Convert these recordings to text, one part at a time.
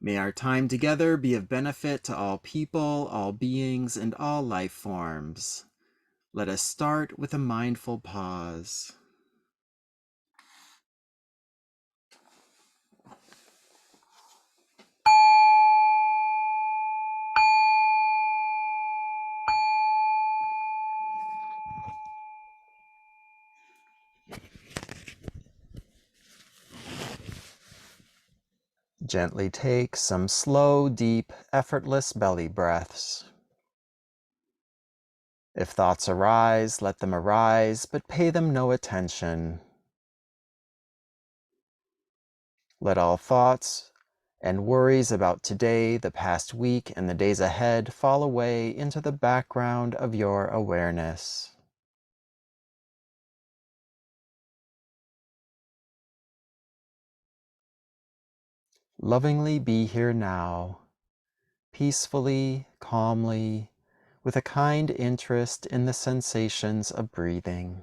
May our time together be of benefit to all people, all beings, and all life forms. Let us start with a mindful pause. Gently take some slow, deep, effortless belly breaths. If thoughts arise, let them arise, but pay them no attention. Let all thoughts and worries about today, the past week, and the days ahead fall away into the background of your awareness. Lovingly be here now, peacefully, calmly, with a kind interest in the sensations of breathing.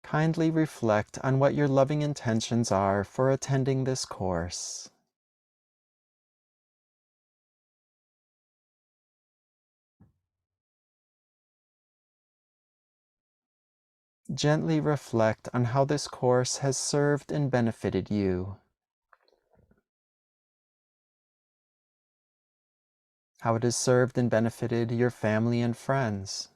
Kindly reflect on what your loving intentions are for attending this course. Gently reflect on how this course has served and benefited you. How it has served and benefited your family and friends.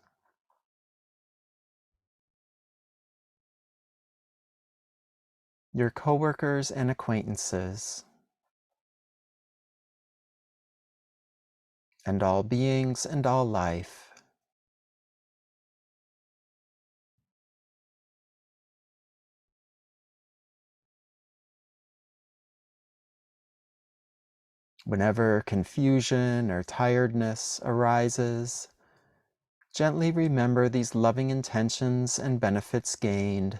Your coworkers and acquaintances. And all beings and all life. Whenever confusion or tiredness arises, gently remember these loving intentions and benefits gained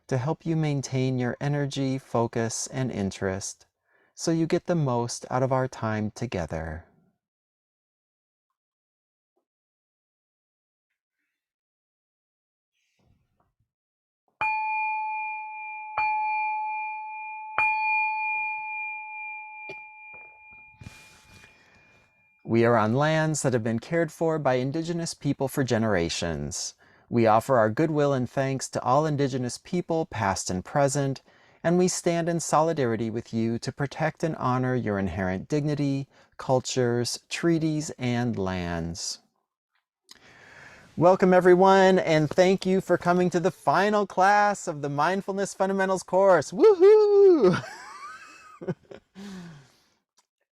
to help you maintain your energy, focus, and interest so you get the most out of our time together. We are on lands that have been cared for by Indigenous people for generations. We offer our goodwill and thanks to all Indigenous people, past and present, and we stand in solidarity with you to protect and honor your inherent dignity, cultures, treaties, and lands. Welcome everyone, and thank you for coming to the final class of the Mindfulness Fundamentals course. Woohoo!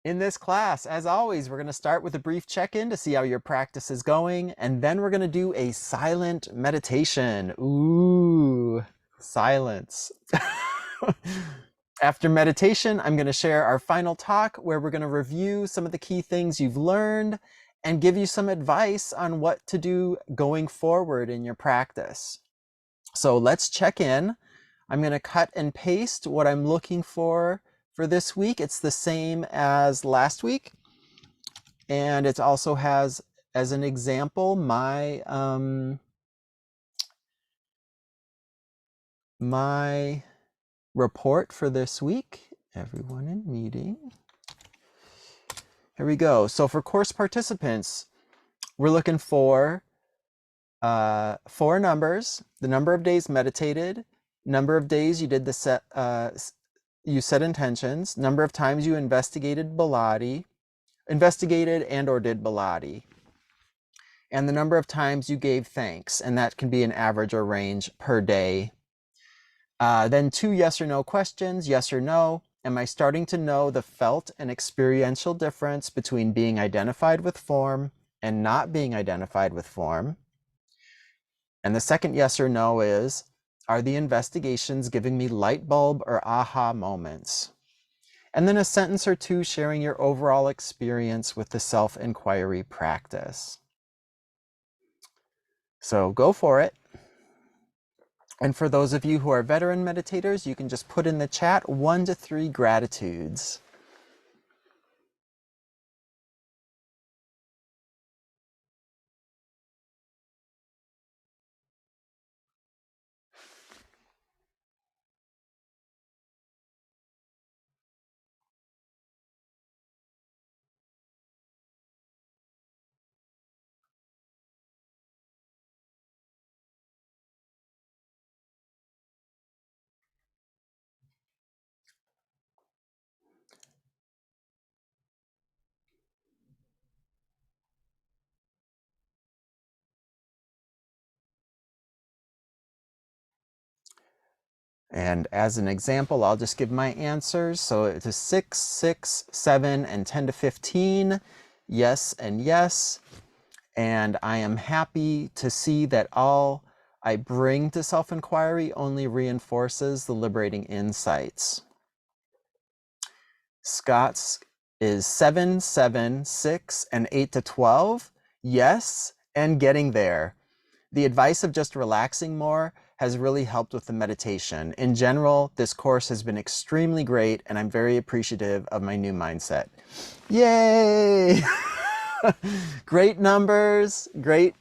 In this class, as always, we're going to start with a brief check-in to see how your practice is going, and then we're going to do a silent meditation. Ooh, silence. After meditation, I'm going to share our final talk where we're going to review some of the key things you've learned and give you some advice on what to do going forward in your practice. So let's check in. I'm going to cut and paste what I'm looking for this week. It's the same as last week. And it also has, as an example, my report for this week. Everyone in meeting. Here we go. So for course participants, we're looking for 4 numbers: the number of days meditated, number of days you did the you set intentions, number of times you investigated and or did Baladi, and the number of times you gave thanks, and that can be an average or range per day. Then 2 yes or no questions: yes or no. Am I starting to know the felt and experiential difference between being identified with form and not being identified with form? And the second yes or no is, are the investigations giving me light bulb or aha moments? And then a sentence or 2 sharing your overall experience with the self-inquiry practice. So go for it. And for those of you who are veteran meditators, you can just put in the chat 1 to 3 gratitudes. And as an example, I'll just give my answers. So it is 6, 6, 7, and 10 to 15. Yes and yes. And I am happy to see that all I bring to self-inquiry only reinforces the liberating insights. Scott's is 7, 7, 6, and 8 to 12. Yes, and getting there. The advice of just relaxing more has really helped with the meditation. In general, this course has been extremely great, and I'm very appreciative of my new mindset. Yay! Great numbers, great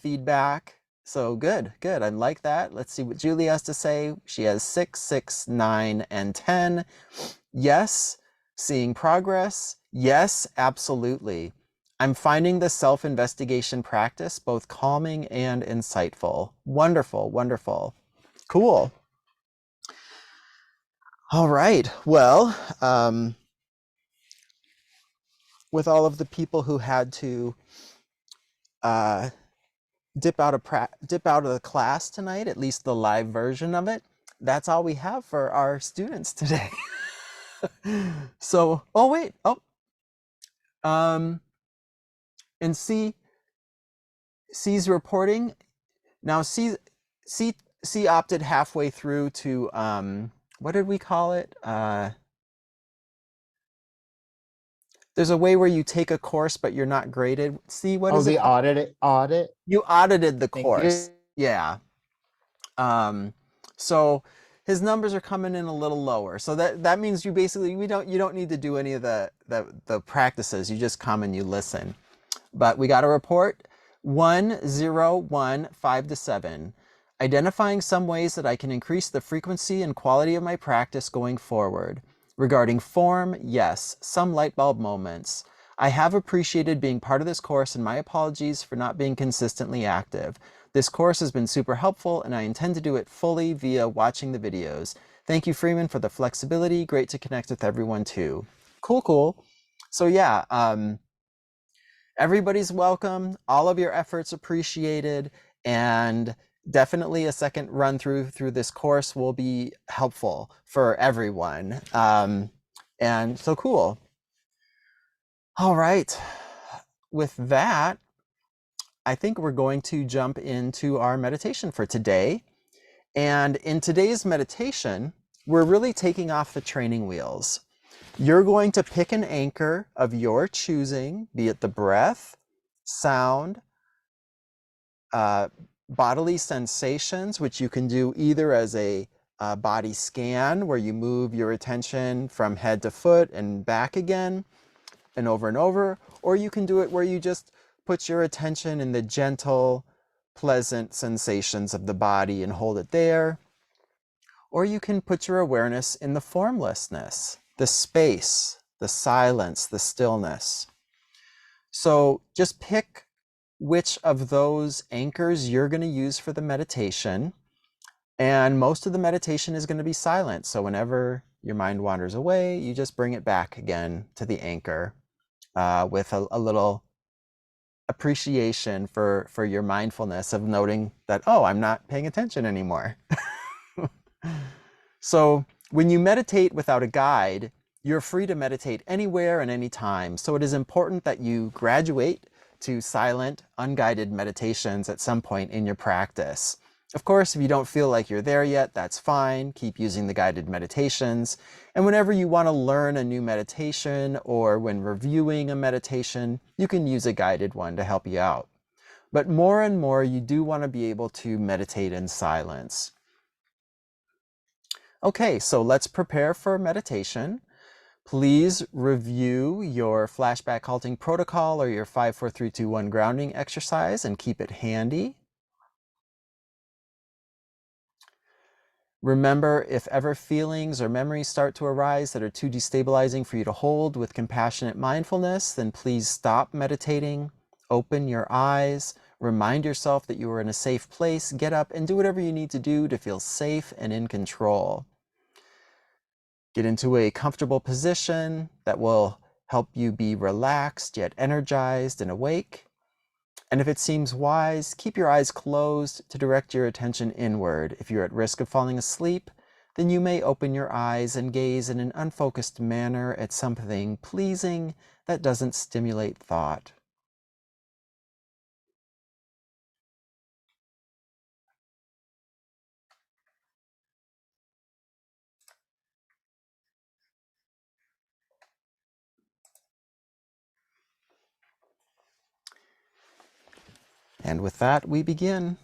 feedback. So good. I like that. Let's see what Julie has to say. She has 6, 6, 9, and 10. Yes, seeing progress. Yes, absolutely. I'm finding the self-investigation practice both calming and insightful. Wonderful. Cool. All right. Well, with all of the people who had to dip out of the class tonight, at least the live version of it, that's all we have for our students today. So, and C's reporting. Now C opted halfway through to, what did we call it? There's a way where you take a course, but you're not graded. C, what is it? The audit. You audited the Thank course. you. Yeah. So his numbers are coming in a little lower. So that means you basically, you don't need to do any of the practices. You just come and you listen. But we got a report 1, 0, 1, 5 to 7. Identifying some ways that I can increase the frequency and quality of my practice going forward. Regarding form, yes, some light bulb moments. I have appreciated being part of this course, and my apologies for not being consistently active. This course has been super helpful, and I intend to do it fully via watching the videos. Thank you, Freeman, for the flexibility. Great to connect with everyone too. Cool. So yeah, everybody's welcome. All of your efforts appreciated, and definitely a second run through this course will be helpful for everyone. And so cool. All right. With that, I think we're going to jump into our meditation for today. And in today's meditation, we're really taking off the training wheels. You're going to pick an anchor of your choosing, be it the breath, sound, bodily sensations, which you can do either as a body scan, where you move your attention from head to foot and back again and over, or you can do it where you just put your attention in the gentle, pleasant sensations of the body and hold it there. Or you can put your awareness in the formlessness, the space, the silence, the stillness. So just pick which of those anchors you're going to use for the meditation. And most of the meditation is going to be silent. So whenever your mind wanders away, you just bring it back again to the anchor with a little appreciation for your mindfulness of noting that, oh, I'm not paying attention anymore. So when you meditate without a guide, you're free to meditate anywhere and anytime. So it is important that you graduate to silent, unguided meditations at some point in your practice. Of course, if you don't feel like you're there yet, that's fine. Keep using the guided meditations. And whenever you want to learn a new meditation, or when reviewing a meditation, you can use a guided one to help you out. But more and more, you do want to be able to meditate in silence. Okay, so let's prepare for meditation. Please review your flashback halting protocol or your 5, 4, 3, 2, 1 grounding exercise and keep it handy. Remember, if ever feelings or memories start to arise that are too destabilizing for you to hold with compassionate mindfulness, then please stop meditating, open your eyes, remind yourself that you are in a safe place, get up and do whatever you need to do to feel safe and in control. Get into a comfortable position that will help you be relaxed yet energized and awake. And if it seems wise, keep your eyes closed to direct your attention inward. If you're at risk of falling asleep, then you may open your eyes and gaze in an unfocused manner at something pleasing that doesn't stimulate thought. And with that, we begin.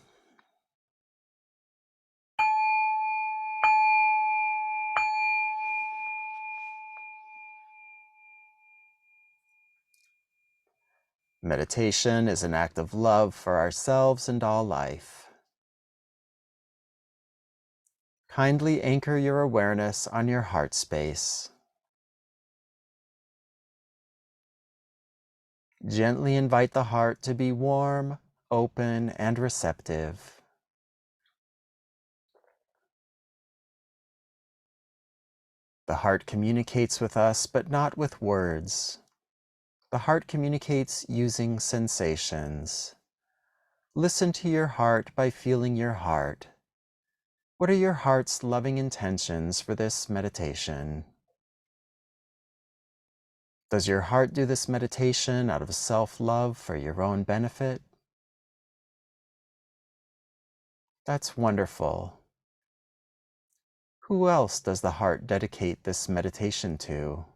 Meditation is an act of love for ourselves and all life. Kindly anchor your awareness on your heart space. Gently invite the heart to be warm, open, and receptive. The heart communicates with us, but not with words. The heart communicates using sensations. Listen to your heart by feeling your heart. What are your heart's loving intentions for this meditation? Does your heart do this meditation out of self-love for your own benefit? That's wonderful. Who else does the heart dedicate this meditation to?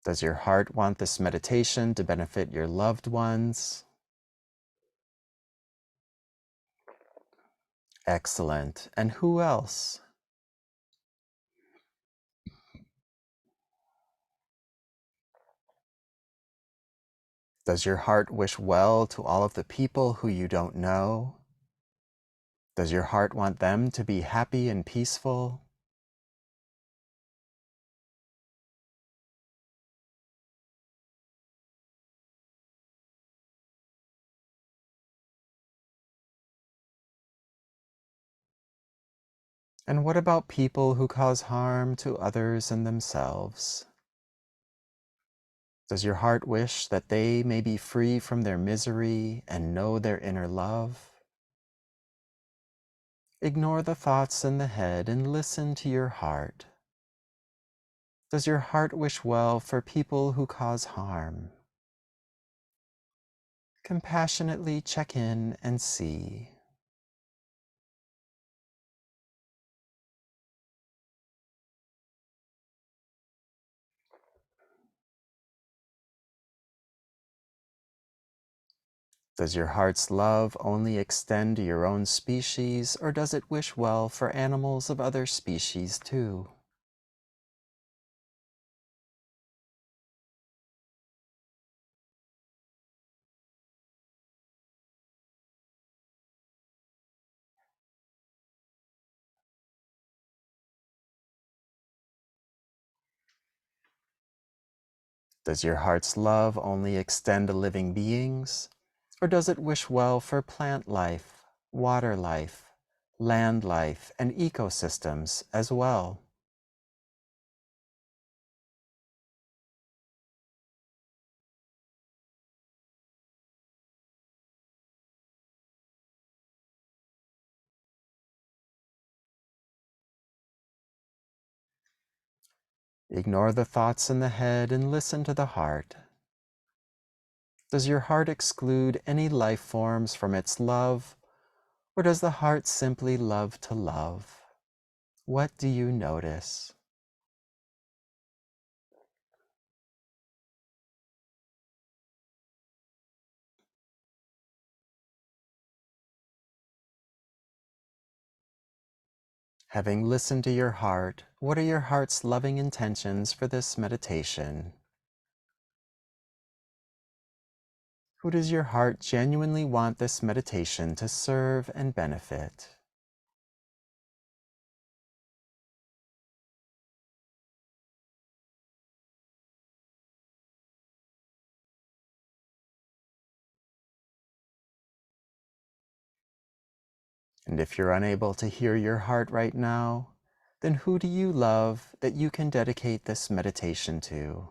Does your heart want this meditation to benefit your loved ones? Excellent. And who else? Does your heart wish well to all of the people who you don't know? Does your heart want them to be happy and peaceful? And what about people who cause harm to others and themselves? Does your heart wish that they may be free from their misery and know their inner love? Ignore the thoughts in the head and listen to your heart. Does your heart wish well for people who cause harm? Compassionately check in and see. Does your heart's love only extend to your own species, or does it wish well for animals of other species too? Does your heart's love only extend to living beings, or does it wish well for plant life, water life, land life, and ecosystems as well? Ignore the thoughts in the head and listen to the heart. Does your heart exclude any life forms from its love, or does the heart simply love to love? What do you notice? Having listened to your heart, what are your heart's loving intentions for this meditation? Who does your heart genuinely want this meditation to serve and benefit? And if you're unable to hear your heart right now, then who do you love that you can dedicate this meditation to?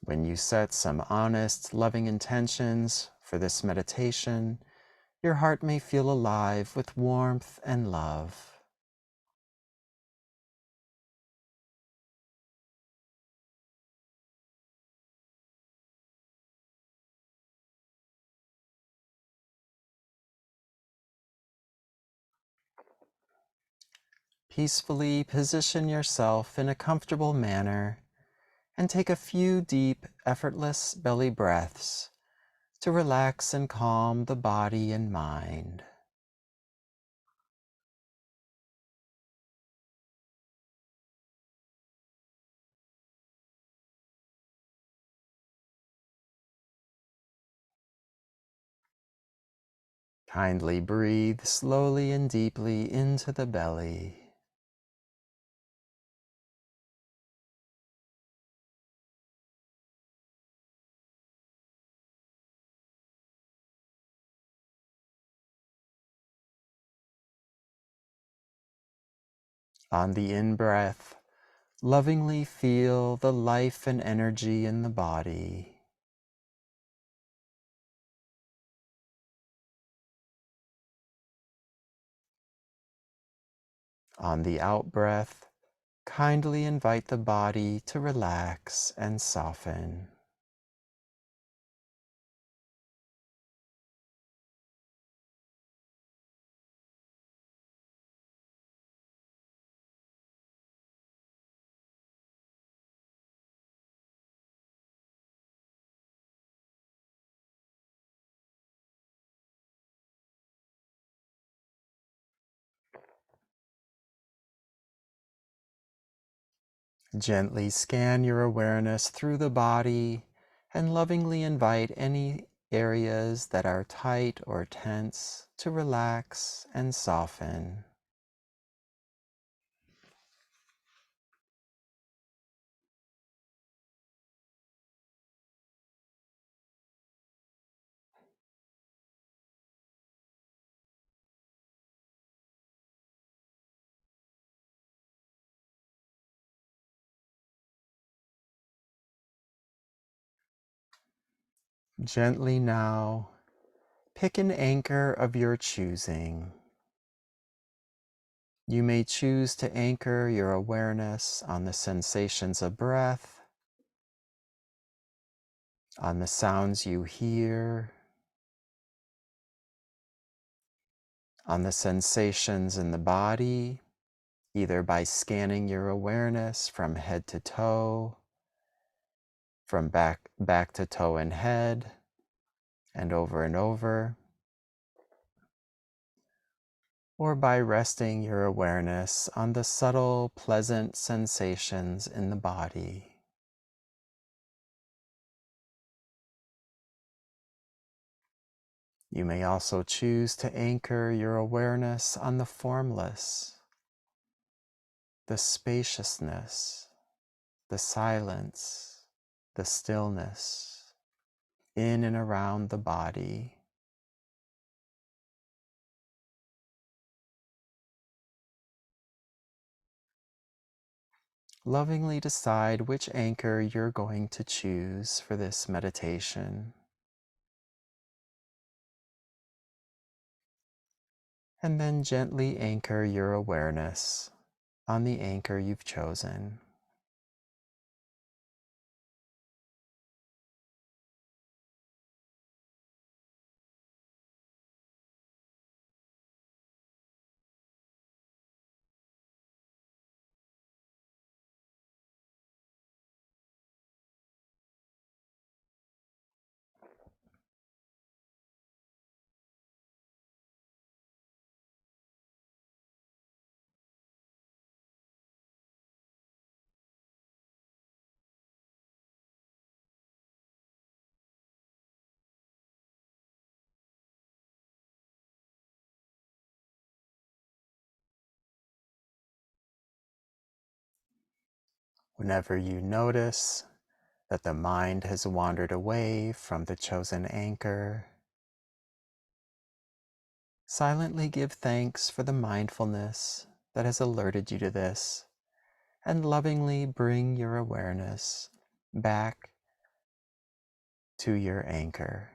When you set some honest, loving intentions for this meditation, your heart may feel alive with warmth and love. Peacefully position yourself in a comfortable manner and take a few deep, effortless belly breaths to relax and calm the body and mind. Kindly breathe slowly and deeply into the belly. On the in-breath, lovingly feel the life and energy in the body. On the out-breath, kindly invite the body to relax and soften. Gently scan your awareness through the body and lovingly invite any areas that are tight or tense to relax and soften. Gently now, pick an anchor of your choosing. You may choose to anchor your awareness on the sensations of breath, on the sounds you hear, on the sensations in the body, either by scanning your awareness from head to toe, from back to toe and head, and over, or by resting your awareness on the subtle, pleasant sensations in the body. You may also choose to anchor your awareness on the formless, the spaciousness, the silence, the stillness in and around the body. Lovingly decide which anchor you're going to choose for this meditation. And then gently anchor your awareness on the anchor you've chosen. Whenever you notice that the mind has wandered away from the chosen anchor, silently give thanks for the mindfulness that has alerted you to this, and lovingly bring your awareness back to your anchor.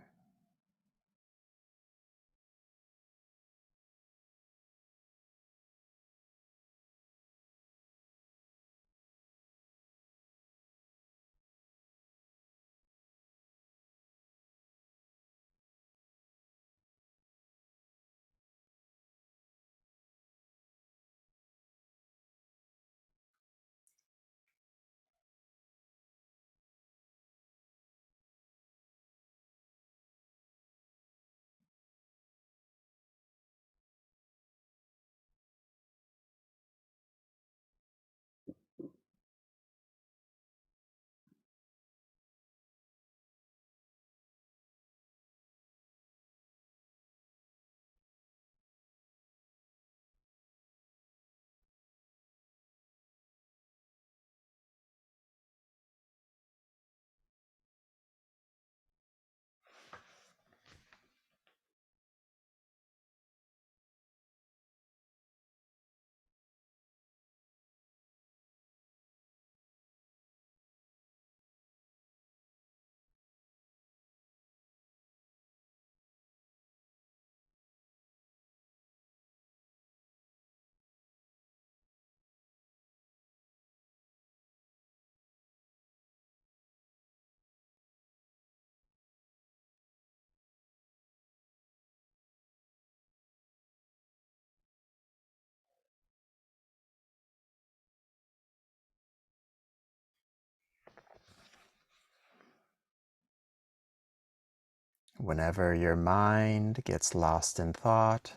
Whenever your mind gets lost in thought,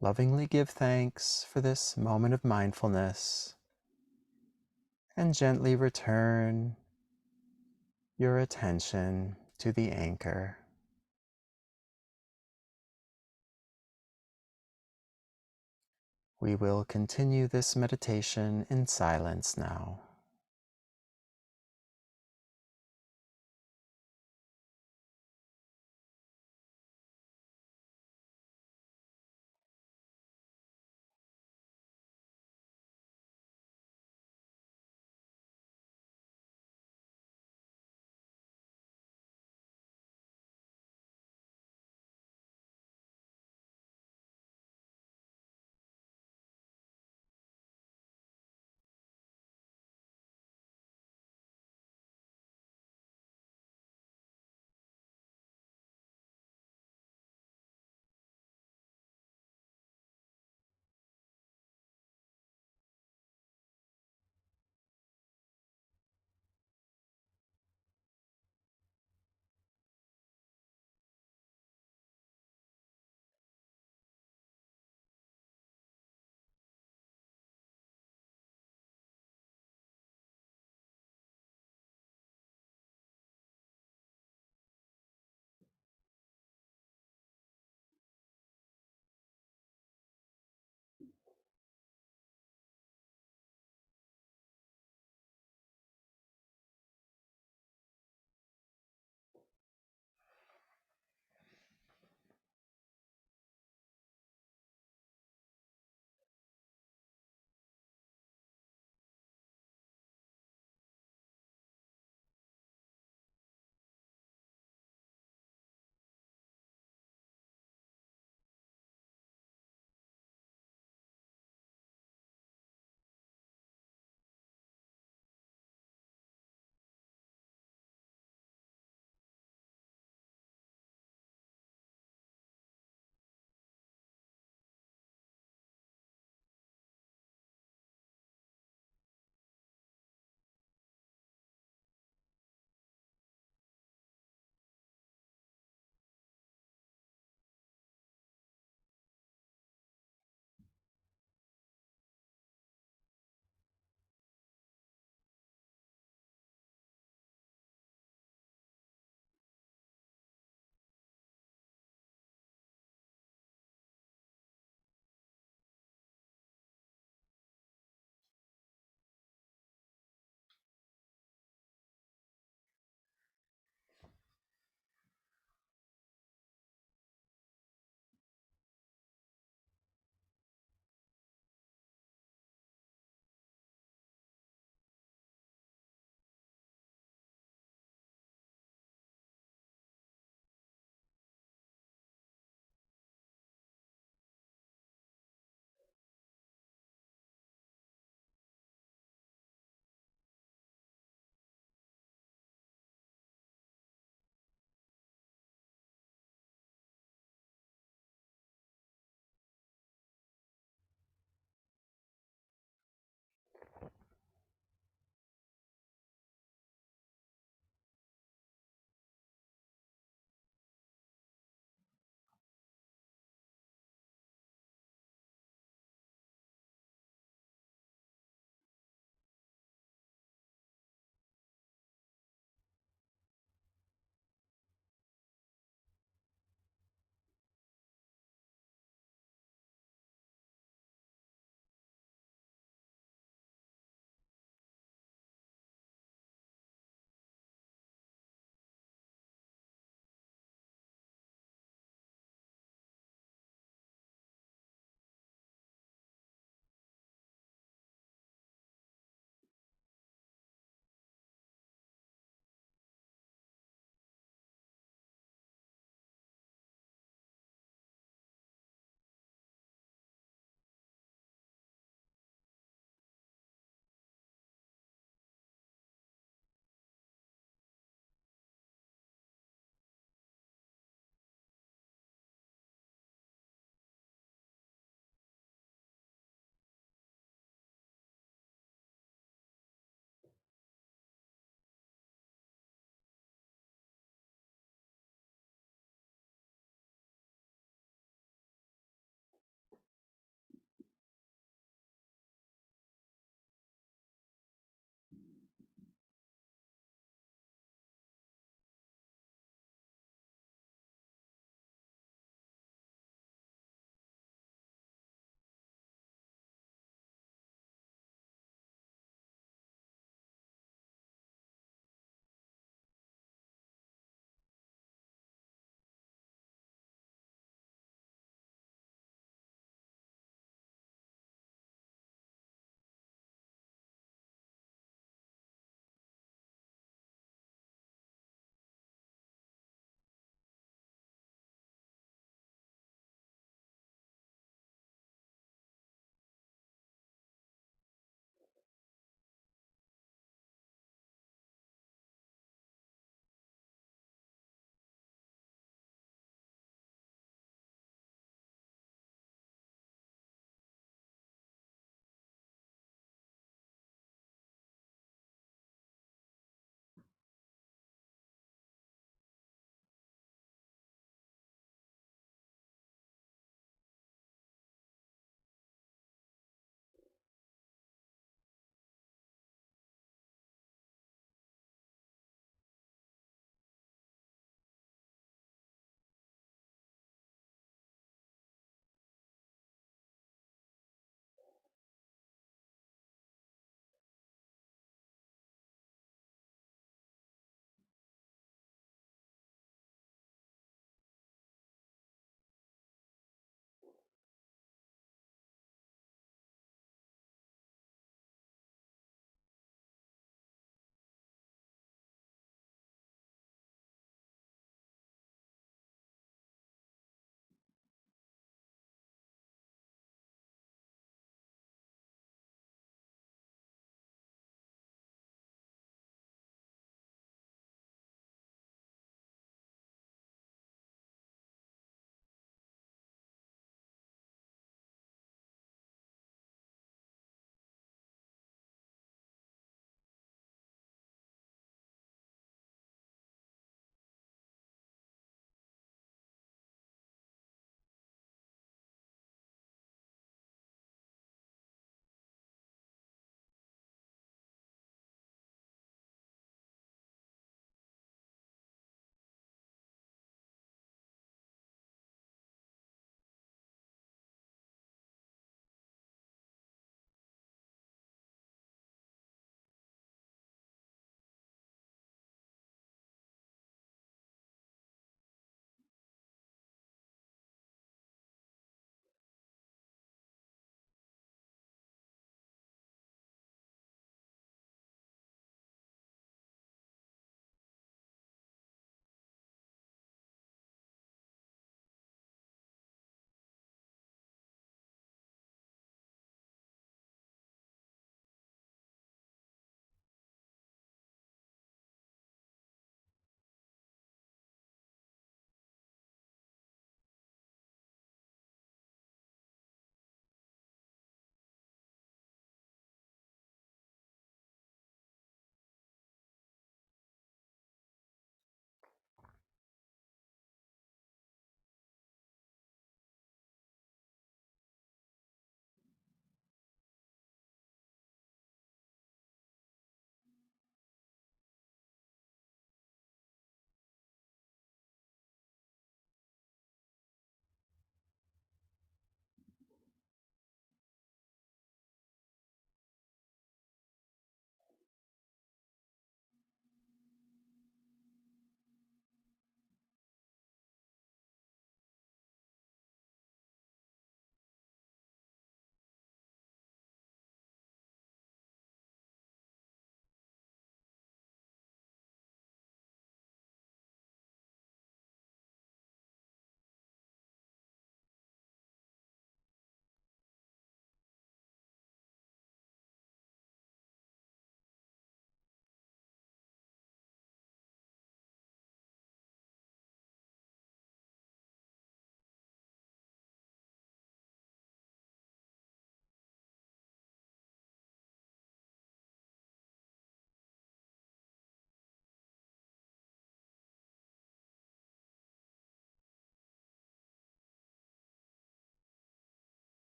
lovingly give thanks for this moment of mindfulness and gently return your attention to the anchor. We will continue this meditation in silence now.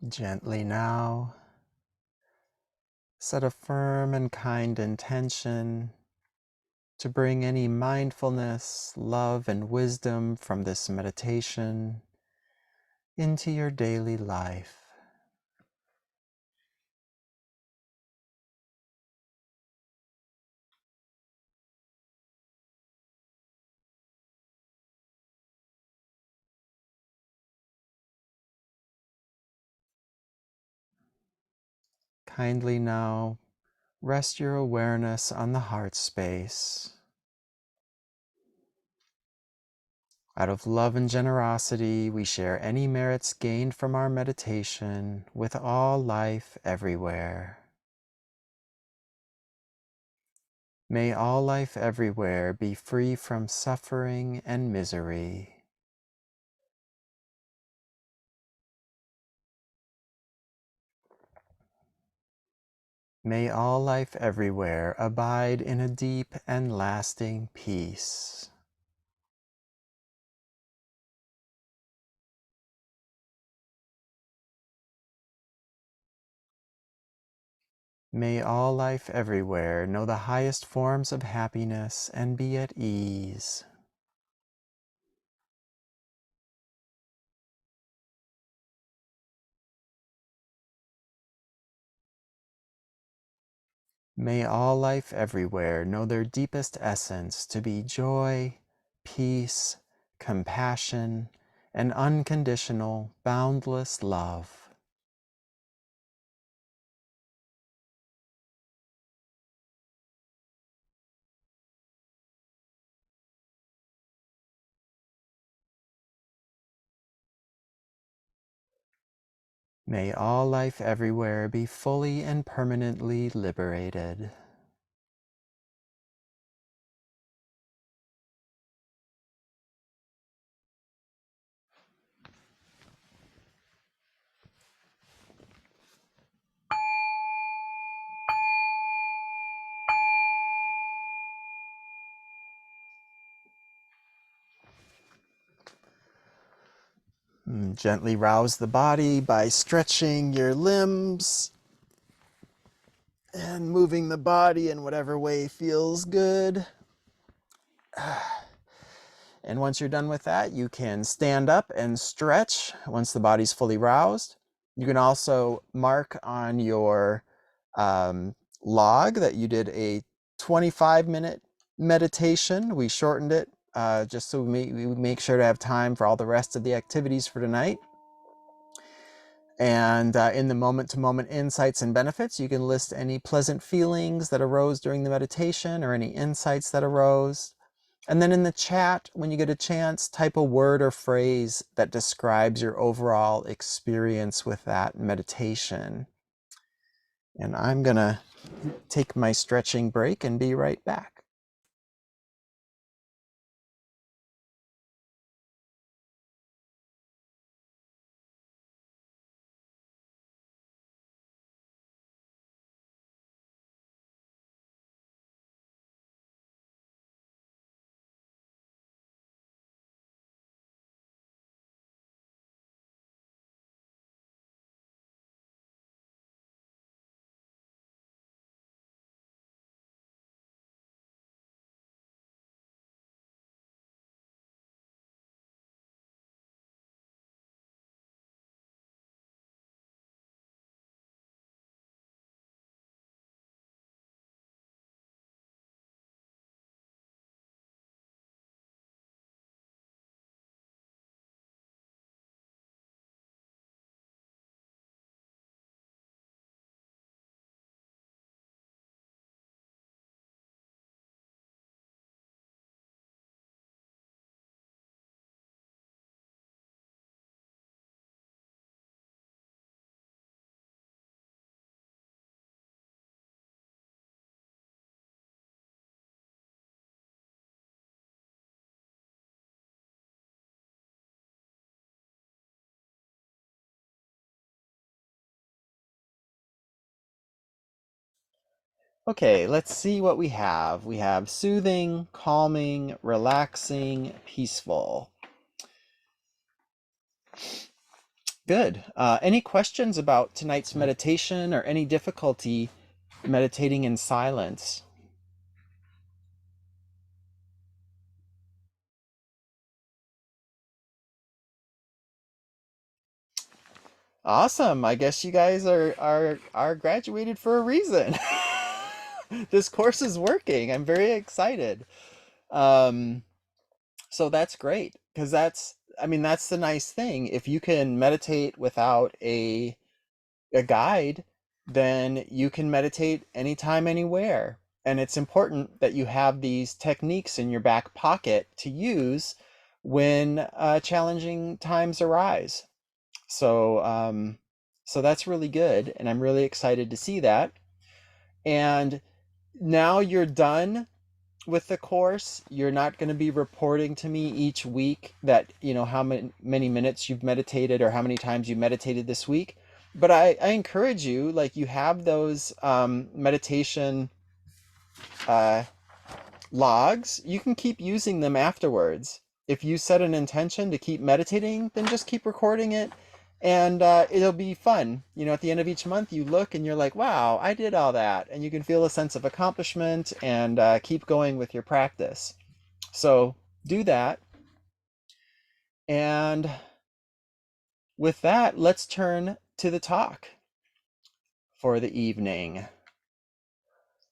Gently now, set a firm and kind intention to bring any mindfulness, love, and wisdom from this meditation into your daily life. Kindly now rest your awareness on the heart space. Out of love and generosity, we share any merits gained from our meditation with all life everywhere. May all life everywhere be free from suffering and misery. May all life everywhere abide in a deep and lasting peace. May all life everywhere know the highest forms of happiness and be at ease. May all life everywhere know their deepest essence to be joy, peace, compassion, and unconditional, boundless love. May all life everywhere be fully and permanently liberated. Gently rouse the body by stretching your limbs and moving the body in whatever way feels good. And once you're done with that, you can stand up and stretch once the body's fully roused. You can also mark on your log that you did a 25-minute meditation. We shortened it just so we make sure to have time for all the rest of the activities for tonight. And in the moment-to-moment insights and benefits, you can list any pleasant feelings that arose during the meditation or any insights that arose. And then in the chat, when you get a chance, type a word or phrase that describes your overall experience with that meditation. And I'm gonna take my stretching break and be right back. Okay, let's see what we have. We have soothing, calming, relaxing, peaceful. Good. Any questions about tonight's meditation or any difficulty meditating in silence? Awesome. I guess you guys are graduated for a reason. This course is working. I'm very excited. Um, so that's great because I mean, that's the nice thing. If you can meditate without a guide, then you can meditate anytime, anywhere. And it's important that you have these techniques in your back pocket to use when challenging times arise. So, so that's really good, and I'm really excited to see that. And now you're done with the course. You're not going to be reporting to me each week that, how many minutes you've meditated or how many times you meditated this week. But I encourage you, like you have those meditation uh, logs, you can keep using them afterwards. If you set an intention to keep meditating, then just keep recording it and it'll be fun. At the end of each month, you look and you're like, wow, I did all that. And you can feel a sense of accomplishment and keep going with your practice. So do that. And with that, let's turn to the talk for the evening.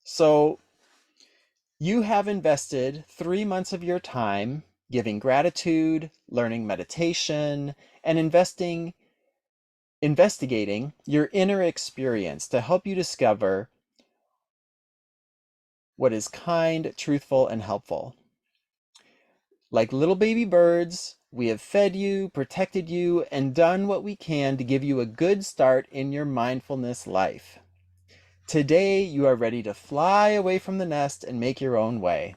So you have invested 3 months of your time giving gratitude, learning meditation, and investigating your inner experience to help you discover what is kind, truthful, and helpful. Like little baby birds, we have fed you, protected you, and done what we can to give you a good start in your mindfulness life. Today, you are ready to fly away from the nest and make your own way.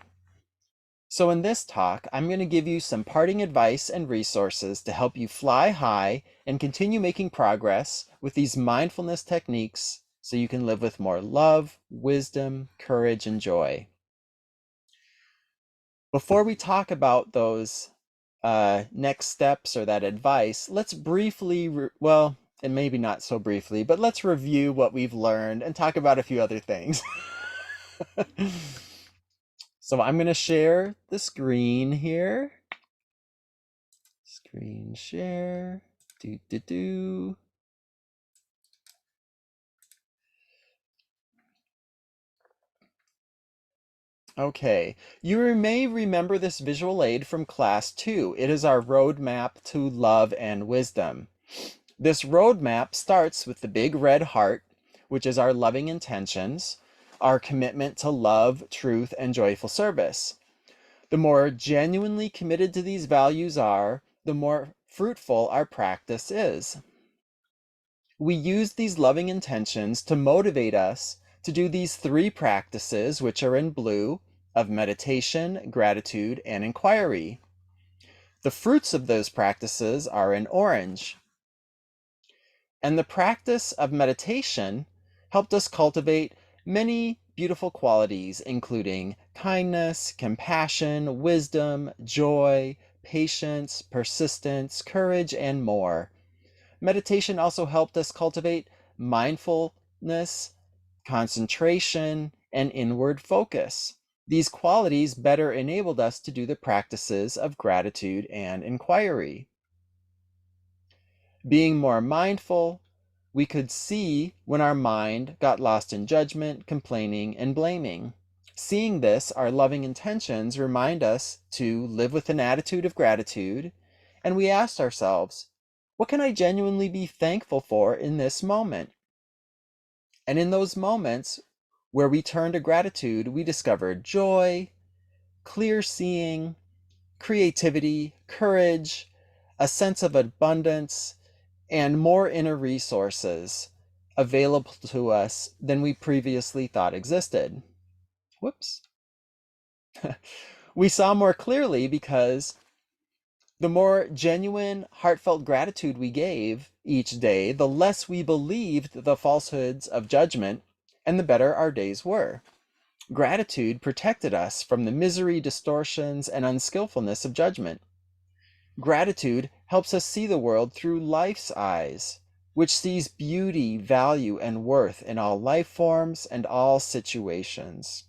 So in this talk, I'm going to give you some parting advice and resources to help you fly high and continue making progress with these mindfulness techniques so you can live with more love, wisdom, courage, and joy. Before we talk about those next steps or that advice, let's briefly, and maybe not so briefly, but let's review what we've learned and talk about a few other things. So I'm going to share the screen here. Screen share. Do. Okay, you may remember this visual aid from class 2. It is our roadmap to love and wisdom. This roadmap starts with the big red heart, which is our loving intentions, our commitment to love, truth, and joyful service. The more genuinely committed to these values are, the more fruitful our practice is. We use these loving intentions to motivate us to do these 3 practices, which are in blue, of meditation, gratitude, and inquiry. The fruits of those practices are in orange. And the practice of meditation helped us cultivate many beautiful qualities, including kindness, compassion, wisdom, joy, patience, persistence, courage, and more. Meditation also helped us cultivate mindfulness, concentration, and inward focus. These qualities better enabled us to do the practices of gratitude and inquiry. Being more mindful, we could see when our mind got lost in judgment, complaining, and blaming. Seeing this, our loving intentions remind us to live with an attitude of gratitude, and we asked ourselves, what can I genuinely be thankful for in this moment? And in those moments where we turn to gratitude, we discovered joy, clear seeing, creativity, courage, a sense of abundance, and more inner resources available to us than we previously thought existed. Whoops. We saw more clearly because the more genuine, heartfelt gratitude we gave each day, the less we believed the falsehoods of judgment, and the better our days were. Gratitude protected us from the misery, distortions, and unskillfulness of judgment. Gratitude helps us see the world through life's eyes, which sees beauty, value, and worth in all life forms and all situations.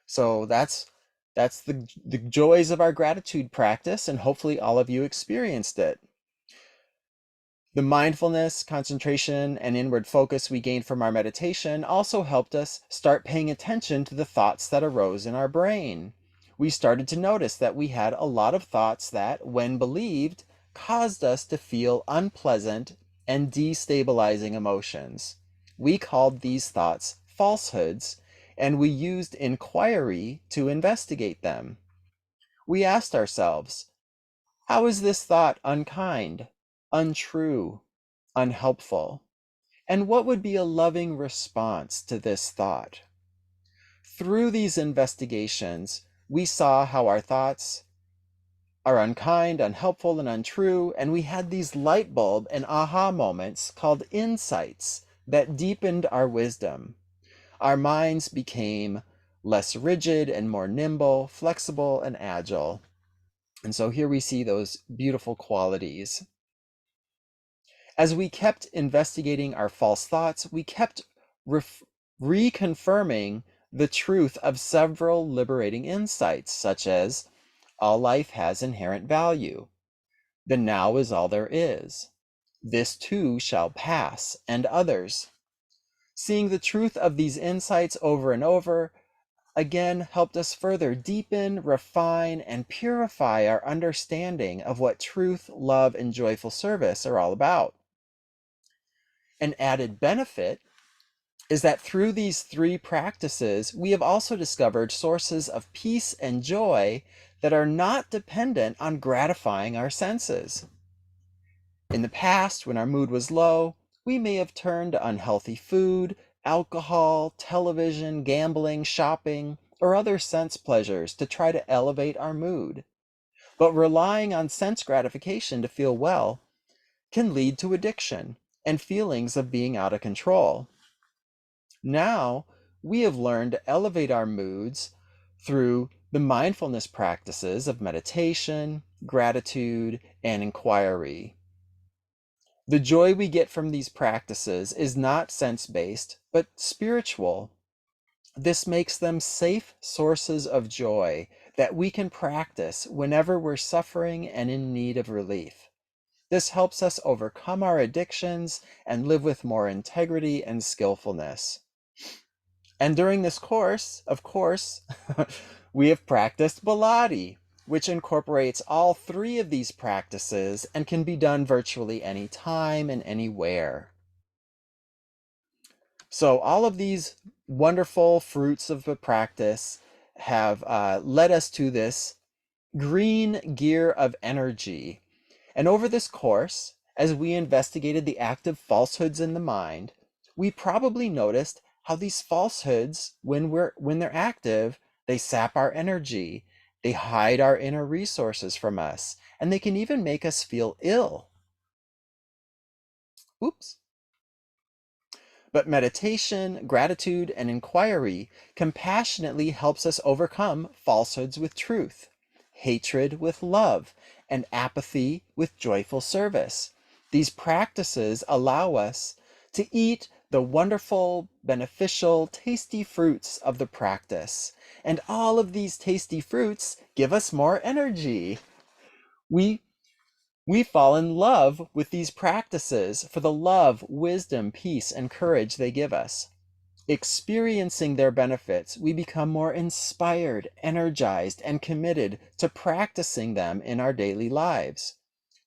So that's the joys of our gratitude practice, and hopefully all of you experienced it. The mindfulness, concentration, and inward focus we gained from our meditation also helped us start paying attention to the thoughts that arose in our brain. We started to notice that we had a lot of thoughts that, when believed, caused us to feel unpleasant and destabilizing emotions. We called these thoughts falsehoods, and we used inquiry to investigate them. We asked ourselves, how is this thought unkind, untrue, unhelpful? And what would be a loving response to this thought? Through these investigations, we saw how our thoughts are unkind, unhelpful, and untrue, and we had these light bulb and aha moments called insights that deepened our wisdom. Our minds became less rigid and more nimble, flexible, and agile. And so here we see those beautiful qualities. As we kept investigating our false thoughts, we kept reconfirming the truth of several liberating insights, such as all life has inherent value, the now is all there is, this too shall pass, and others. Seeing the truth of these insights over and over again helped us further deepen, refine, and purify our understanding of what truth, love, and joyful service are all about. An added benefit is that through these three practices, we have also discovered sources of peace and joy that are not dependent on gratifying our senses. In the past, when our mood was low, we may have turned to unhealthy food, alcohol, television, gambling, shopping, or other sense pleasures to try to elevate our mood. But relying on sense gratification to feel well can lead to addiction and feelings of being out of control. Now, we have learned to elevate our moods through the mindfulness practices of meditation, gratitude, and inquiry. The joy we get from these practices is not sense-based, but spiritual. This makes them safe sources of joy that we can practice whenever we're suffering and in need of relief. This helps us overcome our addictions and live with more integrity and skillfulness. And during this course, of course, we have practiced Baladi, which incorporates all three of these practices and can be done virtually any time and anywhere. So all of these wonderful fruits of the practice have led us to this green gear of energy. And over this course, as we investigated the active falsehoods in the mind, we probably noticed how these falsehoods, when they're active, they sap our energy, they hide our inner resources from us, and they can even make us feel ill. Oops. But meditation, gratitude, and inquiry compassionately helps us overcome falsehoods with truth, hatred with love, and apathy with joyful service. These practices allow us to eat the wonderful, beneficial, tasty fruits of the practice. And all of these tasty fruits give us more energy. We fall in love with these practices for the love, wisdom, peace, and courage they give us. Experiencing their benefits, we become more inspired, energized, and committed to practicing them in our daily lives.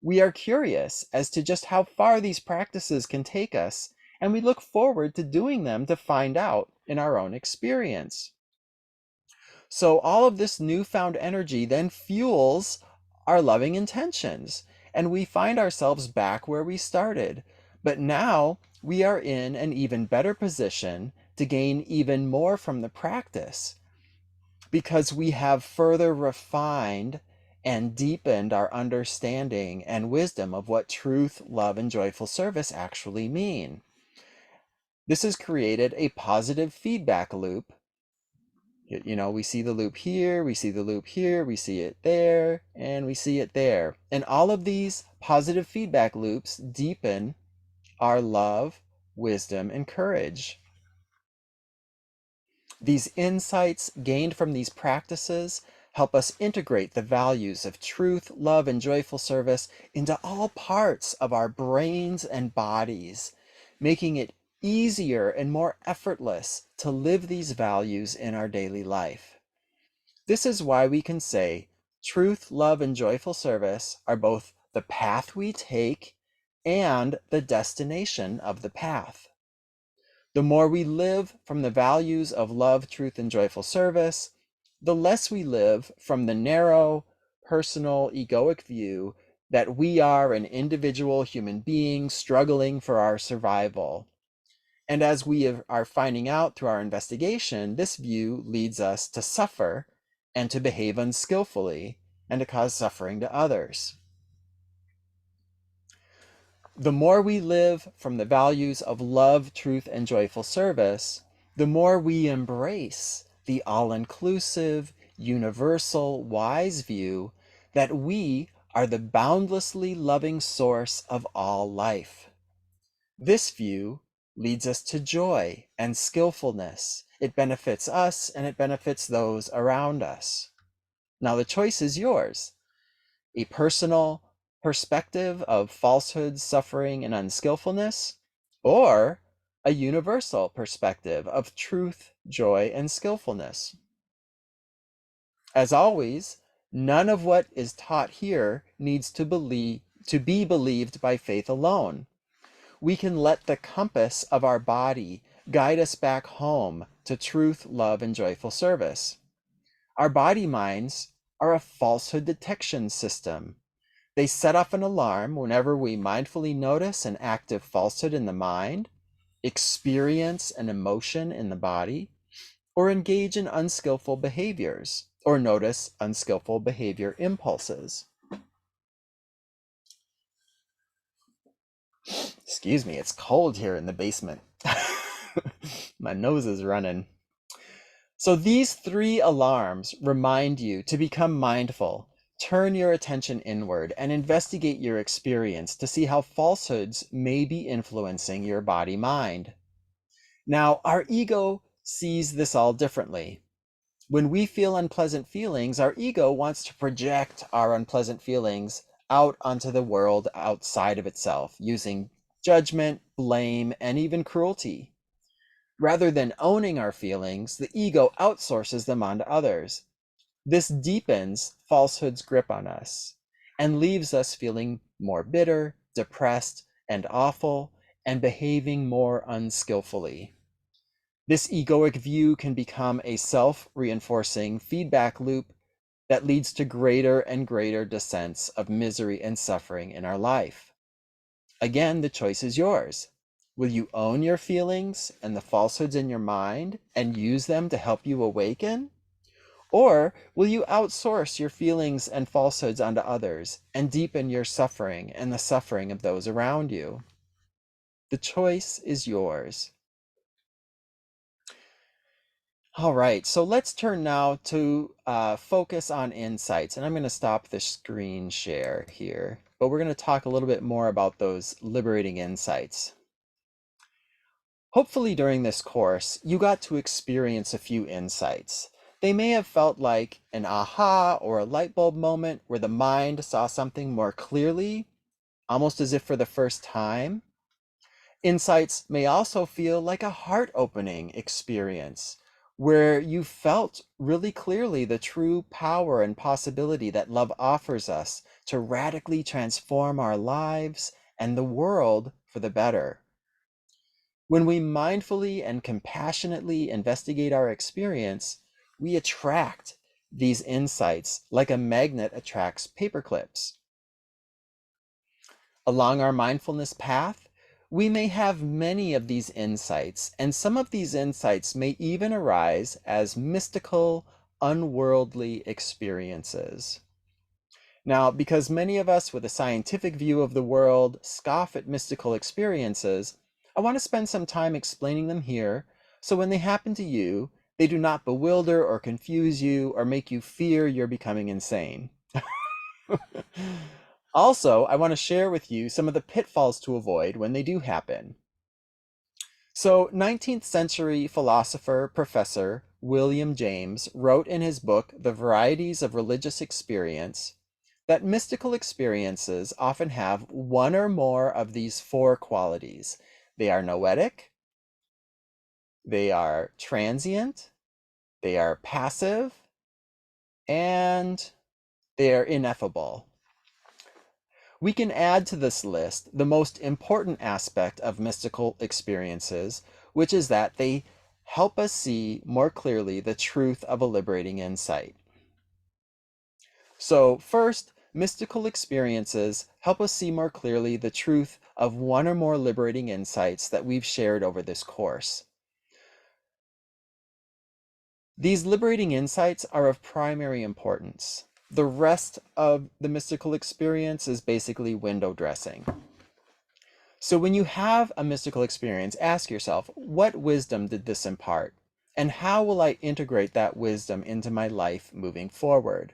We are curious as to just how far these practices can take us, and we look forward to doing them to find out in our own experience. So all of this newfound energy then fuels our loving intentions, and we find ourselves back where we started. But now we are in an even better position to gain even more from the practice, because we have further refined and deepened our understanding and wisdom of what truth, love, and joyful service actually mean. This has created a positive feedback loop. We see the loop here, we see the loop here, we see it there, and we see it there. And all of these positive feedback loops deepen our love, wisdom, and courage. These insights gained from these practices help us integrate the values of truth, love, and joyful service into all parts of our brains and bodies, making it easier and more effortless to live these values in our daily life. This is why we can say truth, love, and joyful service are both the path we take and the destination of the path. The more we live from the values of love, truth, and joyful service, the less we live from the narrow, personal, egoic view that we are an individual human being struggling for our survival. And as we are finding out through our investigation, this view leads us to suffer and to behave unskillfully and to cause suffering to others. The more we live from the values of love, truth, and joyful service, the more we embrace the all-inclusive, universal, wise view that we are the boundlessly loving source of all life. This view leads us to joy and skillfulness. It benefits us and it benefits those around us. Now the choice is yours. A personal perspective of falsehood, suffering, and unskillfulness, or a universal perspective of truth, joy, and skillfulness. As always, none of what is taught here needs to be believed by faith alone. We can let the compass of our body guide us back home to truth, love, and joyful service. Our body minds are a falsehood detection system. They set off an alarm whenever we mindfully notice an active falsehood in the mind, experience an emotion in the body, or engage in unskillful behaviors, or notice unskillful behavior impulses. Excuse me, it's cold here in the basement. My nose is running. So these 3 alarms remind you to become mindful, turn your attention inward, and investigate your experience to see how falsehoods may be influencing your body-mind. Now, our ego sees this all differently. When we feel unpleasant feelings, our ego wants to project our unpleasant feelings out onto the world outside of itself, using judgment, blame, and even cruelty. Rather than owning our feelings, the ego outsources them onto others. This deepens falsehood's grip on us and leaves us feeling more bitter, depressed, and awful, and behaving more unskillfully. This egoic view can become a self-reinforcing feedback loop that leads to greater and greater descents of misery and suffering in our life. Again, the choice is yours. Will you own your feelings and the falsehoods in your mind and use them to help you awaken? Or will you outsource your feelings and falsehoods onto others and deepen your suffering and the suffering of those around you? The choice is yours. All right, so let's turn now to focus on insights. And I'm going to stop the screen share here, but we're going to talk a little bit more about those liberating insights. Hopefully during this course, you got to experience a few insights. They may have felt like an aha or a light bulb moment where the mind saw something more clearly, almost as if for the first time. Insights may also feel like a heart-opening experience where you felt really clearly the true power and possibility that love offers us to radically transform our lives and the world for the better. When we mindfully and compassionately investigate our experience, we attract these insights like a magnet attracts paper clips. Along our mindfulness path, we may have many of these insights, and some of these insights may even arise as mystical, unworldly experiences. Now, because many of us with a scientific view of the world scoff at mystical experiences, I want to spend some time explaining them here, so when they happen to you, They do not bewilder or confuse you or make you fear you're becoming insane. Also, I want to share with you some of the pitfalls to avoid when they do happen. So, 19th century philosopher, professor William James wrote in his book, The Varieties of Religious Experience, that mystical experiences often have one or more of these four qualities. They are noetic, they are transient, they are passive, and they are ineffable. We can add to this list the most important aspect of mystical experiences, which is that they help us see more clearly the truth of a liberating insight. So first, mystical experiences help us see more clearly the truth of one or more liberating insights that we've shared over this course. These liberating insights are of primary importance. The rest of the mystical experience is basically window dressing. So when you have a mystical experience, ask yourself, what wisdom did this impart? And how will I integrate that wisdom into my life moving forward?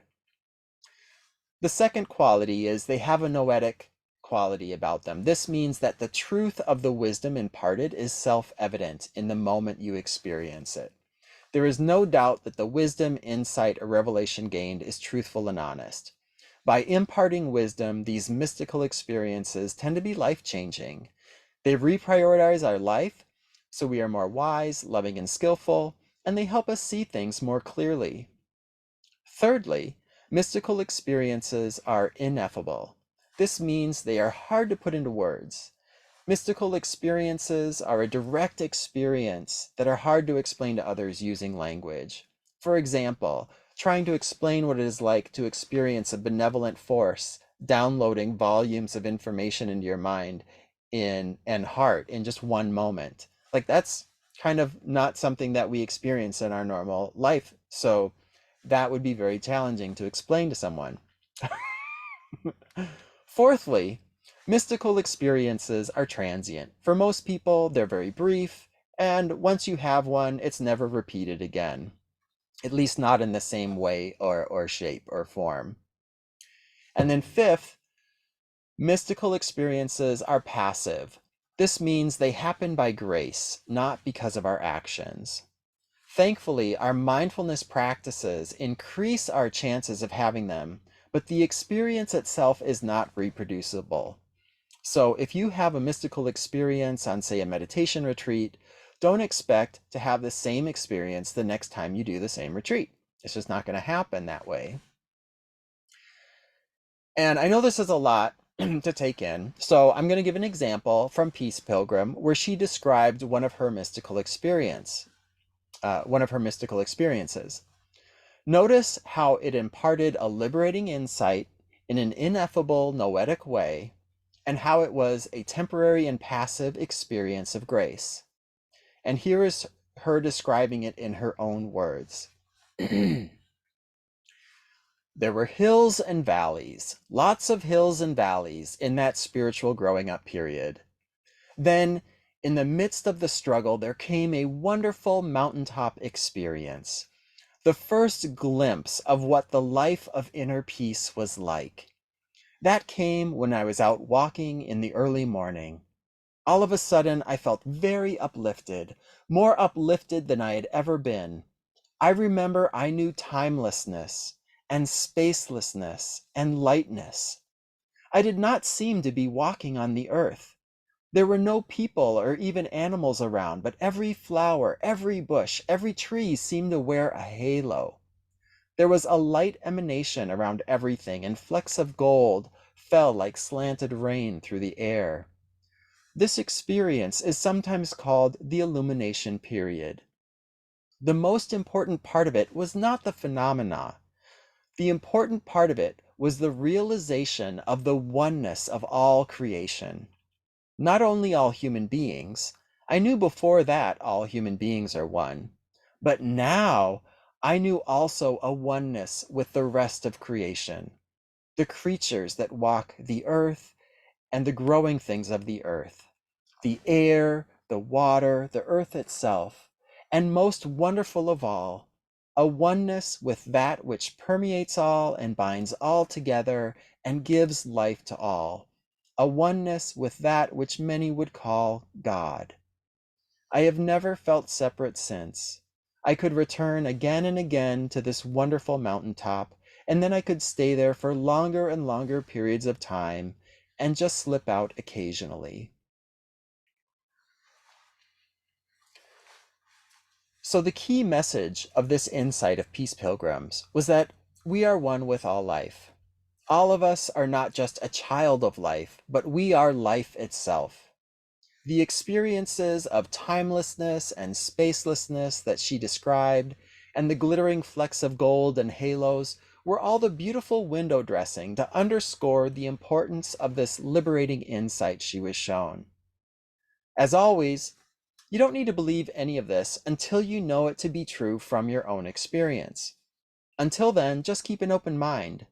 The second quality is they have a noetic quality about them. This means that the truth of the wisdom imparted is self-evident in the moment you experience it. There is no doubt that the wisdom, insight, or revelation gained is truthful and honest. By imparting wisdom, these mystical experiences tend to be life-changing. They reprioritize our life, so we are more wise, loving, and skillful, and they help us see things more clearly. Thirdly, mystical experiences are ineffable. This means they are hard to put into words. Mystical experiences are a direct experience that are hard to explain to others using language. For example, trying to explain what it is like to experience a benevolent force downloading volumes of information into your mind and heart in just one moment. Like that's kind of not something that we experience in our normal life. So that would be very challenging to explain to someone. Fourthly, mystical experiences are transient. For most people, they're very brief, and once you have one, it's never repeated again, at least not in the same way or shape or form. And then fifth, mystical experiences are passive. This means they happen by grace, not because of our actions. Thankfully, our mindfulness practices increase our chances of having them, but the experience itself is not reproducible. So if you have a mystical experience on, say, a meditation retreat, don't expect to have the same experience the next time you do the same retreat. It's just not going to happen that way. And I know this is a lot to take in, so I'm going to give an example from Peace Pilgrim where she described one of her mystical experiences. Notice how it imparted a liberating insight in an ineffable, noetic way, and how it was a temporary and passive experience of grace. And here is her describing it in her own words. There were hills and valleys, lots of hills and valleys in that spiritual growing up period. Then, in the midst of the struggle, there came a wonderful mountaintop experience. The first glimpse of what the life of inner peace was like. That came when I was out walking in the early morning. All of a sudden, I felt very uplifted, more uplifted than I had ever been. I remember I knew timelessness and spacelessness and lightness. I did not seem to be walking on the earth. There were no people or even animals around, but every flower, every bush, every tree seemed to wear a halo. There was a light emanation around everything, and flecks of gold fell like slanted rain through the air. This experience is sometimes called the illumination period. The most important part of it was not the phenomena. The important part of it was the realization of the oneness of all creation. Not only all human beings, I knew before that all human beings are one, but now I knew also a oneness with the rest of creation, the creatures that walk the earth and the growing things of the earth, the air, the water, the earth itself, And most wonderful of all, a oneness with that which permeates all and binds all together and gives life to all, a oneness with that which many would call God. I have never felt separate since. I could return again and again to this wonderful mountaintop, and then I could stay there for longer and longer periods of time and just slip out occasionally. So the key message of this insight of Peace Pilgrims was that we are one with all life. All of us are not just a child of life, but we are life itself. The experiences of timelessness and spacelessness that she described, and the glittering flecks of gold and halos, were all the beautiful window dressing to underscore the importance of this liberating insight she was shown. As always, you don't need to believe any of this until you know it to be true from your own experience. Until then, just keep an open mind.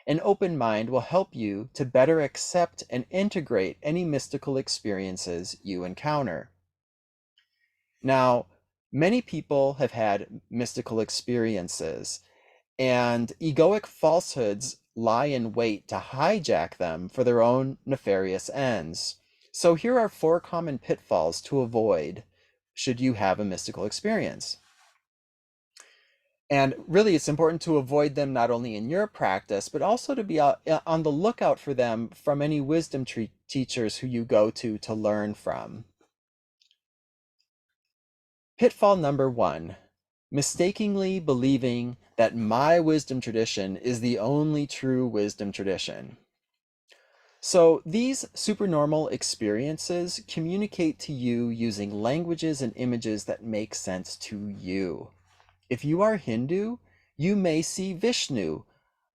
An open mind will help you to better accept and integrate any mystical experiences you encounter. Now, many people have had mystical experiences, and egoic falsehoods lie in wait to hijack them for their own nefarious ends. So here are 4 common pitfalls to avoid should you have a mystical experience. And really, it's important to avoid them not only in your practice, but also to be on the lookout for them from any wisdom teachers who you go to learn from. Pitfall number 1, mistakenly believing that my wisdom tradition is the only true wisdom tradition. So these supernormal experiences communicate to you using languages and images that make sense to you. If you are Hindu, you may see Vishnu,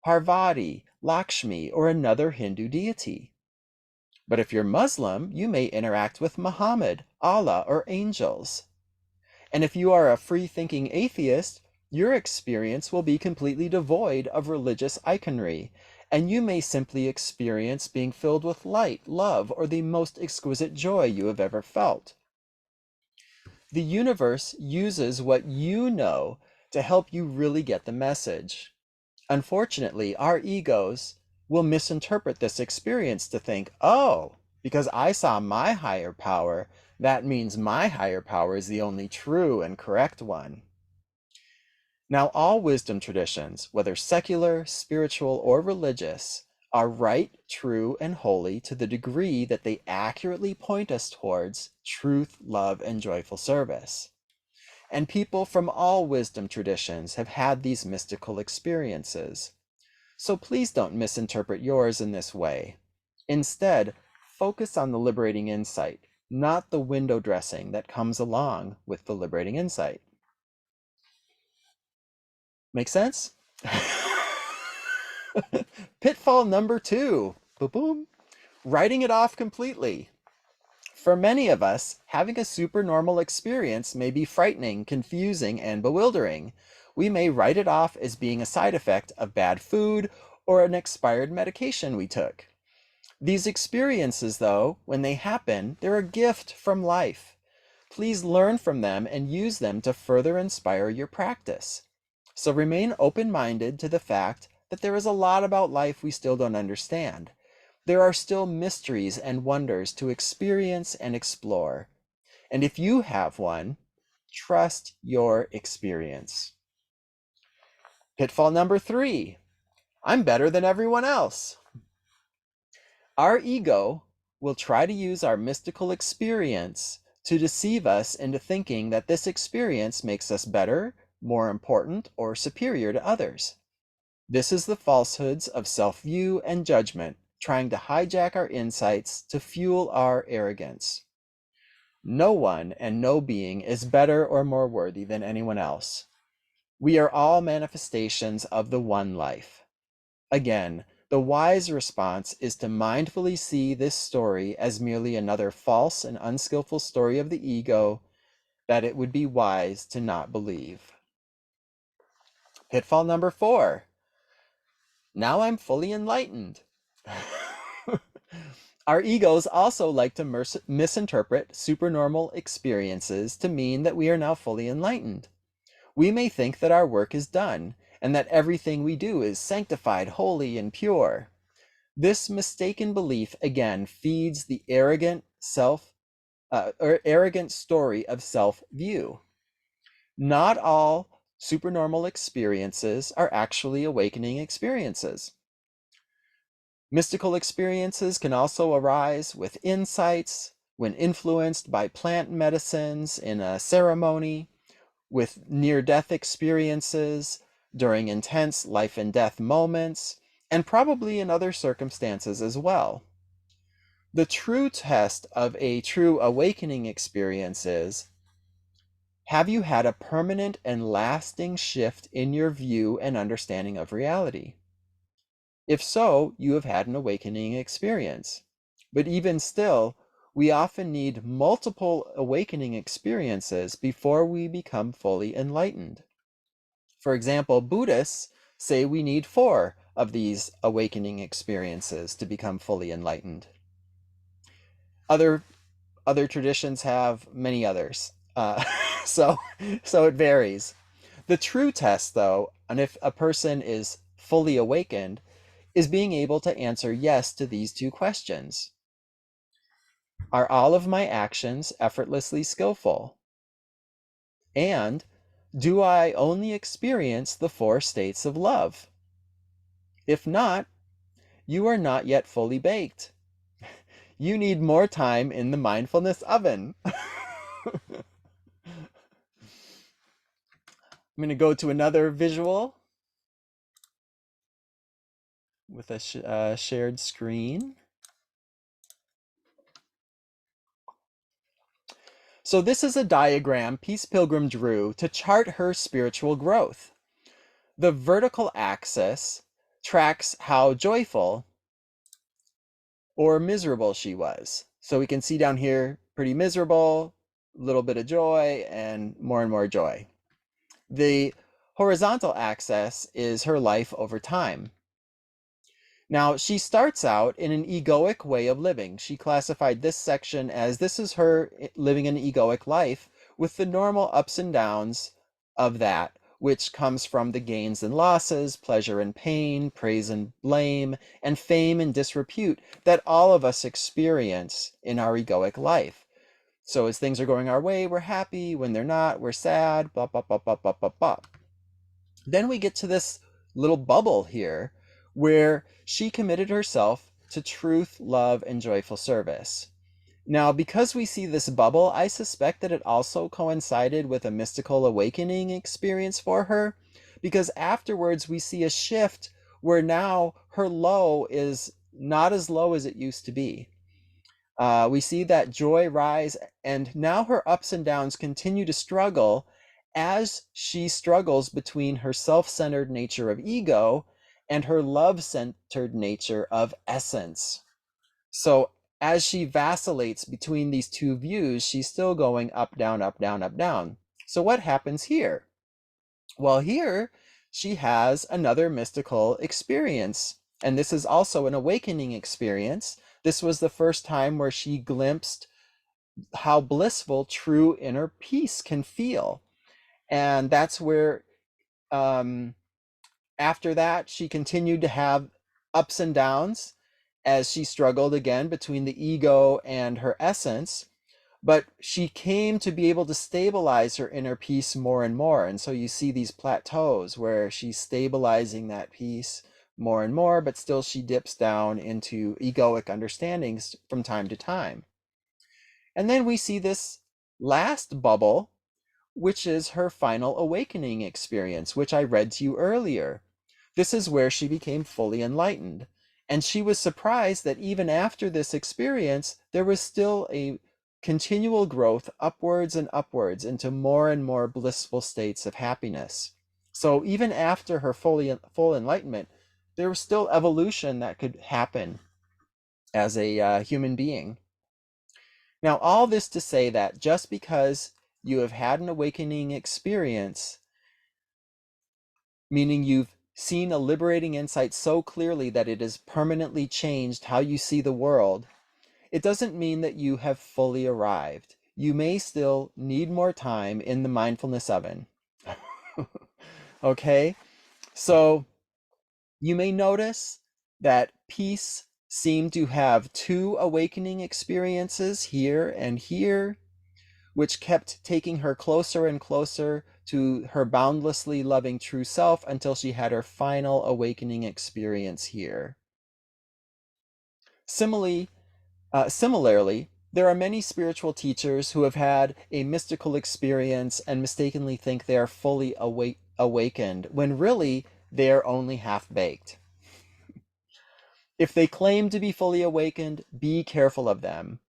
Parvati, Lakshmi, or another Hindu deity. But if you're Muslim, you may interact with Muhammad, Allah, or angels. And if you are a free-thinking atheist, your experience will be completely devoid of religious iconry, and you may simply experience being filled with light, love, or the most exquisite joy you have ever felt. The universe uses what you know to help you really get the message. Unfortunately, our egos will misinterpret this experience to think, oh, because I saw my higher power, that means my higher power is the only true and correct one. Now, all wisdom traditions, whether secular, spiritual, or religious, are right, true, and holy to the degree that they accurately point us towards truth, love, and joyful service. And people from all wisdom traditions have had these mystical experiences. So please don't misinterpret yours in this way. Instead, focus on the liberating insight, not the window dressing that comes along with the liberating insight. Make sense? Pitfall number 2, boom, boom, writing it off completely. For many of us, having a supernormal experience may be frightening, confusing, and bewildering. We may write it off as being a side effect of bad food or an expired medication we took. These experiences, though, when they happen, they're a gift from life. Please learn from them and use them to further inspire your practice. So remain open-minded to the fact that there is a lot about life we still don't understand. There are still mysteries and wonders to experience and explore. And if you have one, trust your experience. Pitfall number 3, I'm better than everyone else. Our ego will try to use our mystical experience to deceive us into thinking that this experience makes us better, more important, or superior to others. This is the falsehoods of self-view and judgment, trying to hijack our insights to fuel our arrogance. No one and no being is better or more worthy than anyone else. We are all manifestations of the one life. Again, the wise response is to mindfully see this story as merely another false and unskillful story of the ego that it would be wise to not believe. Pitfall number 4. Now I'm fully enlightened. Our egos also like to misinterpret supernormal experiences to mean that we are now fully enlightened. We may think that our work is done and that everything we do is sanctified, holy, and pure. This mistaken belief again feeds the arrogant story of self-view. Not all supernormal experiences are actually awakening experiences. Mystical experiences can also arise with insights when influenced by plant medicines in a ceremony, with near-death experiences during intense life and death moments, and probably in other circumstances as well. The true test of a true awakening experience is, have you had a permanent and lasting shift in your view and understanding of reality? If so, you have had an awakening experience. But even still, we often need multiple awakening experiences before we become fully enlightened. For example, Buddhists say we need 4 of these awakening experiences to become fully enlightened. Other other traditions have many others. So it varies. The true test, though, and if a person is fully awakened, is being able to answer yes to these 2 questions. Are all of my actions effortlessly skillful? And do I only experience the 4 states of love? If not, you are not yet fully baked. You need more time in the mindfulness oven. I'm going to go to another visual with a shared screen. So this is a diagram Peace Pilgrim drew to chart her spiritual growth. The vertical axis tracks how joyful or miserable she was. So we can see down here, pretty miserable, a little bit of joy, and more joy. The horizontal axis is her life over time. Now, she starts out in an egoic way of living. She classified this section as this is her living an egoic life with the normal ups and downs of that, which comes from the gains and losses, pleasure and pain, praise and blame, and fame and disrepute that all of us experience in our egoic life. So as things are going our way, we're happy. When they're not, we're sad, blah, blah, blah, blah, blah, blah, blah. Then we get to this little bubble here where she committed herself to truth, love, and joyful service. Now, because we see this bubble, I suspect that it also coincided with a mystical awakening experience for her, because afterwards we see a shift where now her low is not as low as it used to be. We see that joy rise, and now her ups and downs continue to struggle as she struggles between her self-centered nature of ego and her love-centered nature of essence. So as she vacillates between these 2 views, she's still going up, down, up, down, up, down. So what happens here? Well, here she has another mystical experience, and this is also an awakening experience. This was the first time where she glimpsed how blissful true inner peace can feel. And that's where, after that, she continued to have ups and downs as she struggled again between the ego and her essence. But she came to be able to stabilize her inner peace more and more. And so you see these plateaus where she's stabilizing that peace more and more, but still she dips down into egoic understandings from time to time. And then we see this last bubble, which is her final awakening experience, which I read to you earlier. This is where she became fully enlightened. And she was surprised that even after this experience, there was still a continual growth upwards and upwards into more and more blissful states of happiness. So even after her full enlightenment, there was still evolution that could happen as a human being. Now, all this to say that just because you have had an awakening experience, meaning you've seen a liberating insight so clearly that it has permanently changed how you see the world, It doesn't mean that you have fully arrived. You may still need more time in the mindfulness oven. Okay? So you may notice that peace seemed to have two awakening experiences here and here, which kept taking her closer and closer to her boundlessly loving true self until she had her final awakening experience here. Similarly, there are many spiritual teachers who have had a mystical experience and mistakenly think they are fully awakened, when really they are only half-baked. If they claim to be fully awakened, be careful of them.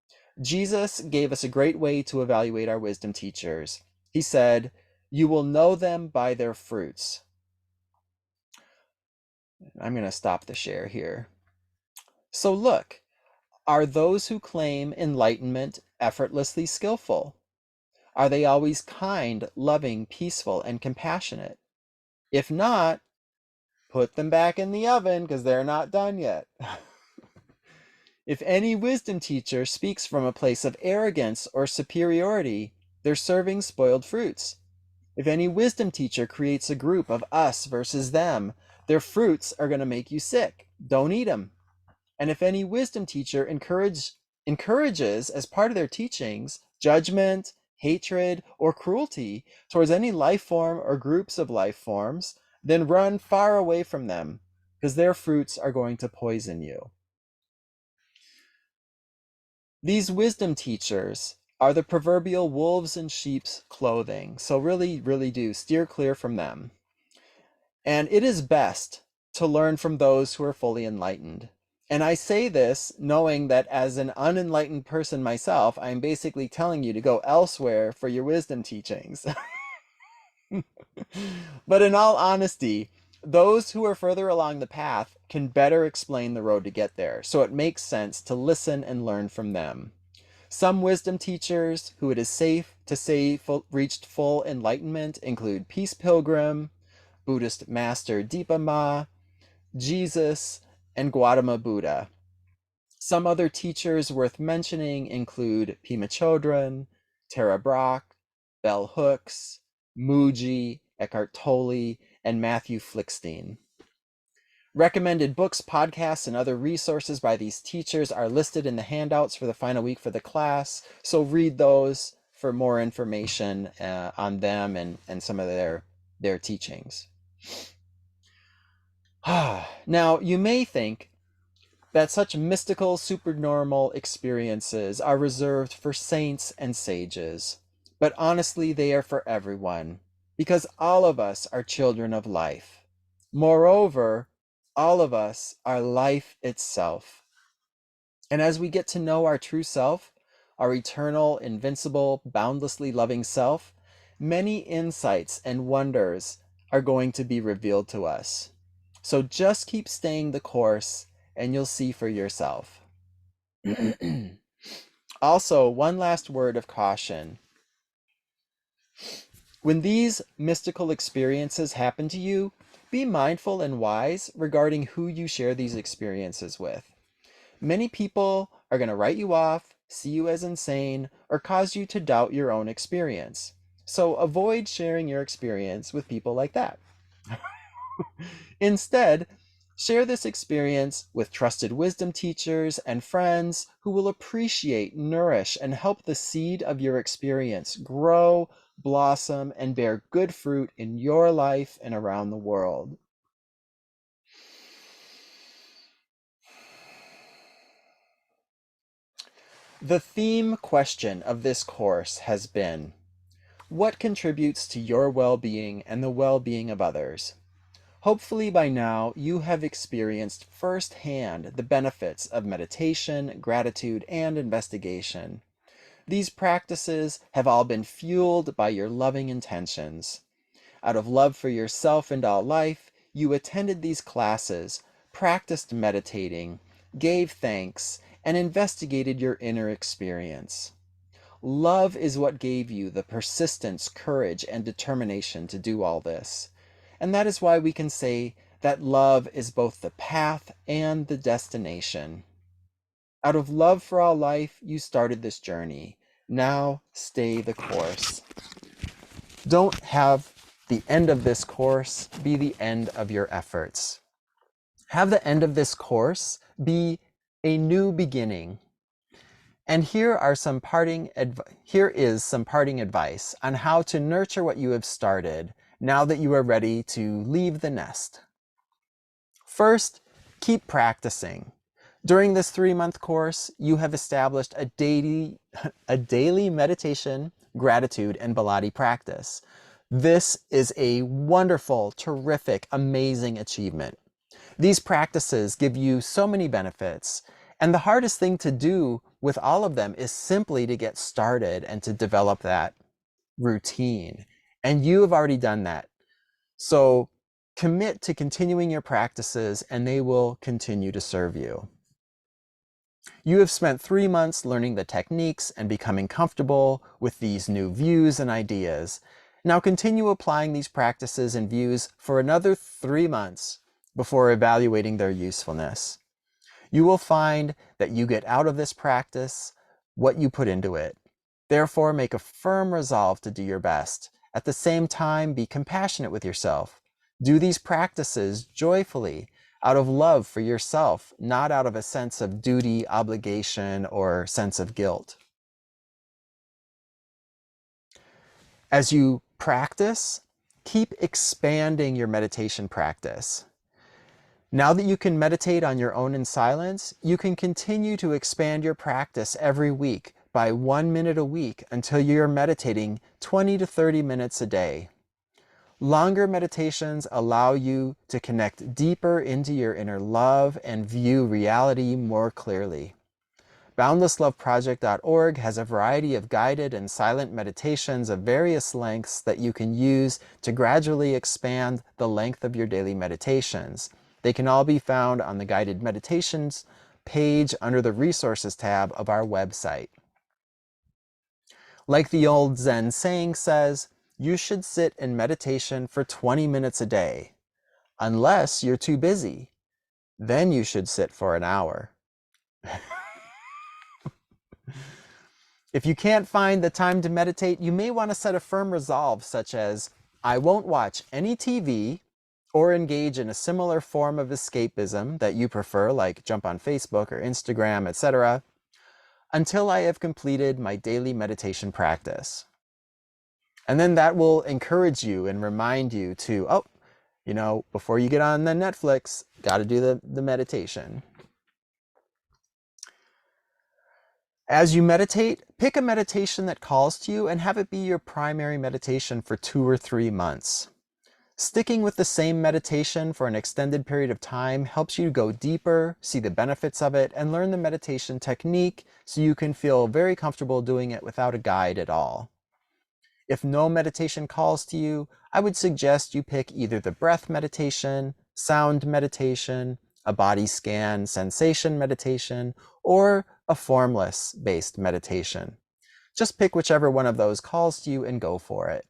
Jesus gave us a great way to evaluate our wisdom teachers. He said, "You will know them by their fruits." I'm going to stop the share here. So look, are those who claim enlightenment effortlessly skillful? Are they always kind, loving, peaceful, and compassionate? If not, put them back in the oven because they're not done yet. If any wisdom teacher speaks from a place of arrogance or superiority, they're serving spoiled fruits. If any wisdom teacher creates a group of us versus them, their fruits are going to make you sick. Don't eat them. And if any wisdom teacher encourages, as part of their teachings, judgment, hatred, or cruelty towards any life form or groups of life forms, then run far away from them, because their fruits are going to poison you. These wisdom teachers are the proverbial wolves in sheep's clothing, so really, really do steer clear from them. And it is best to learn from those who are fully enlightened. And I say this knowing that as an unenlightened person myself, I'm basically telling you to go elsewhere for your wisdom teachings. But in all honesty, those who are further along the path can better explain the road to get there, so it makes sense to listen and learn from them. Some wisdom teachers who it is safe to say reached full enlightenment include Peace Pilgrim, Buddhist Master Dipa Ma, Jesus, and Gautama Buddha. Some other teachers worth mentioning include Pema Chodron, Tara Brach, Bell Hooks, Mooji, Eckhart Tolle, and Matthew Flickstein. Recommended books, podcasts, and other resources by these teachers are listed in the handouts for the final week for the class, so read those for more information on them and some of their teachings. Now, you may think that such mystical, supernormal experiences are reserved for saints and sages, but honestly, they are for everyone, because all of us are children of life. Moreover, all of us are life itself. And as we get to know our true self, our eternal, invincible, boundlessly loving self, many insights and wonders are going to be revealed to us. So just keep staying the course and you'll see for yourself. Also, one last word of caution. When these mystical experiences happen to you, be mindful and wise regarding who you share these experiences with. Many people are going to write you off, see you as insane, or cause you to doubt your own experience. So avoid sharing your experience with people like that. Instead, share this experience with trusted wisdom teachers and friends who will appreciate, nourish, and help the seed of your experience grow, blossom, and bear good fruit in your life and around the world. The theme question of this course has been, what contributes to your well-being and the well-being of others? Hopefully by now you have experienced firsthand the benefits of meditation, gratitude, and investigation. These practices have all been fueled by your loving intentions. Out of love for yourself and all life, you attended these classes, practiced meditating, gave thanks, and investigated your inner experience. Love is what gave you the persistence, courage, and determination to do all this. And that is why we can say that love is both the path and the destination. Out of love for all life, you started this journey. Now stay the course. Don't have the end of this course be the end of your efforts. Have the end of this course be a new beginning. And here is some parting advice on how to nurture what you have started now that you are ready to leave the nest. First, keep practicing. During this 3-month course, you have established a daily meditation, gratitude, and Baladi practice. This is a wonderful, terrific, amazing achievement. These practices give you so many benefits, and the hardest thing to do with all of them is simply to get started and to develop that routine. And you have already done that. So commit to continuing your practices, and they will continue to serve you. You have spent 3 months learning the techniques and becoming comfortable with these new views and ideas. Now continue applying these practices and views for another 3 months before evaluating their usefulness. You will find that you get out of this practice what you put into it. Therefore, make a firm resolve to do your best. At the same time, be compassionate with yourself. Do these practices joyfully, out of love for yourself, not out of a sense of duty, obligation, or sense of guilt. As you practice, keep expanding your meditation practice. Now that you can meditate on your own in silence, you can continue to expand your practice every week by 1 minute a week until you're meditating 20 to 30 minutes a day. Longer meditations allow you to connect deeper into your inner love and view reality more clearly. BoundlessLoveProject.org has a variety of guided and silent meditations of various lengths that you can use to gradually expand the length of your daily meditations. They can all be found on the Guided Meditations page under the Resources tab of our website. Like the old Zen saying says, you should sit in meditation for 20 minutes a day. Unless you're too busy, then you should sit for an hour. If you can't find the time to meditate, you may want to set a firm resolve such as, I won't watch any TV or engage in a similar form of escapism that you prefer, like jump on Facebook or Instagram, etc., until I have completed my daily meditation practice. And then that will encourage you and remind you to, before you get on the Netflix, got to do the meditation. As you meditate, pick a meditation that calls to you and have it be your primary meditation for 2 or 3 months. Sticking with the same meditation for an extended period of time helps you go deeper, see the benefits of it, and learn the meditation technique so you can feel very comfortable doing it without a guide at all. If no meditation calls to you, I would suggest you pick either the breath meditation, sound meditation, a body scan sensation meditation, or a formless-based meditation. Just pick whichever one of those calls to you and go for it.